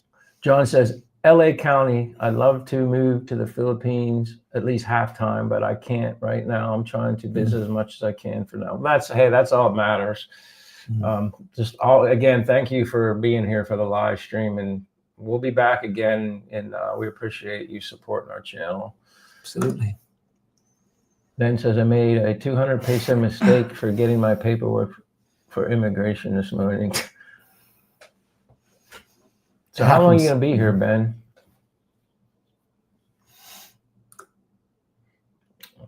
John says, LA County, I'd love to move to the Philippines at least half-time, but I can't right now. I'm trying to visit as much as I can for now. That's all that matters. Again, thank you for being here for the live stream, and we'll be back again, and we appreciate you supporting our channel. Absolutely. Ben says, I made a 200 peso mistake for getting my paperwork for immigration this morning. So how long are you going to be here, Ben?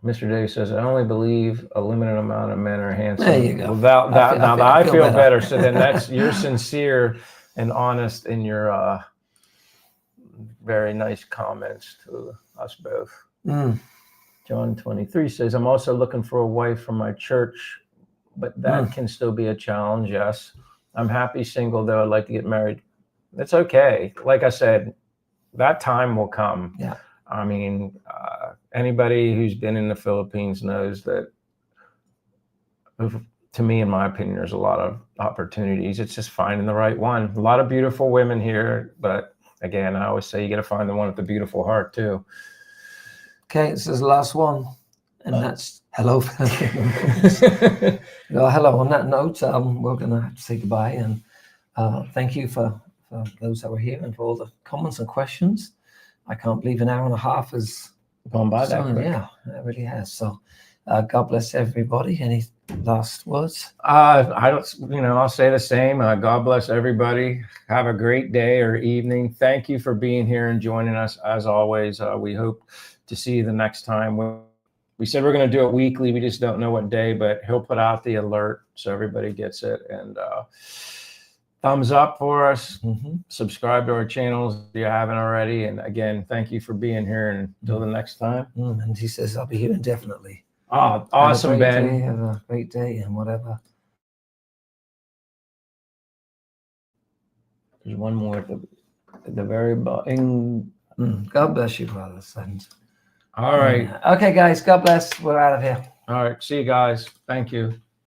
Mr. Dave says, I only believe a limited amount of men are handsome. There you go. I feel better. So then you're sincere and honest in your very nice comments to us both. John 23 says, I'm also looking for a wife from my church, but that can still be a challenge. Yes. I'm happy single, though I'd like to get married. It's okay. Like I said, that time will come. Yeah. I mean, anybody who's been in the Philippines knows that, to me, in my opinion, there's a lot of opportunities. It's just finding the right one. A lot of beautiful women here, but again, I always say you got to find the one with the beautiful heart too. Okay, this is the last one, and that's hello. Well, hello. On that note, we're going to have to say goodbye, and thank you for those that were here and for all the comments and questions. I can't believe an hour and a half has gone by that quick. Yeah, it really has. So God bless everybody. Any last words? I'll say the same. God bless everybody. Have a great day or evening. Thank you for being here and joining us as always. We hope to see you the next time. We said we're going to do it weekly. We just don't know what day, but he'll put out the alert so everybody gets it. And thumbs up for us. Subscribe to our channels if you haven't already. And again, thank you for being here. And until the next time. And he says, I'll be here indefinitely. Oh, awesome, Ben. Have a great day and whatever. There's one more at the very bottom. God bless you, brothers. And all right. Okay, guys. God bless. We're out of here. All right. See you guys. Thank you.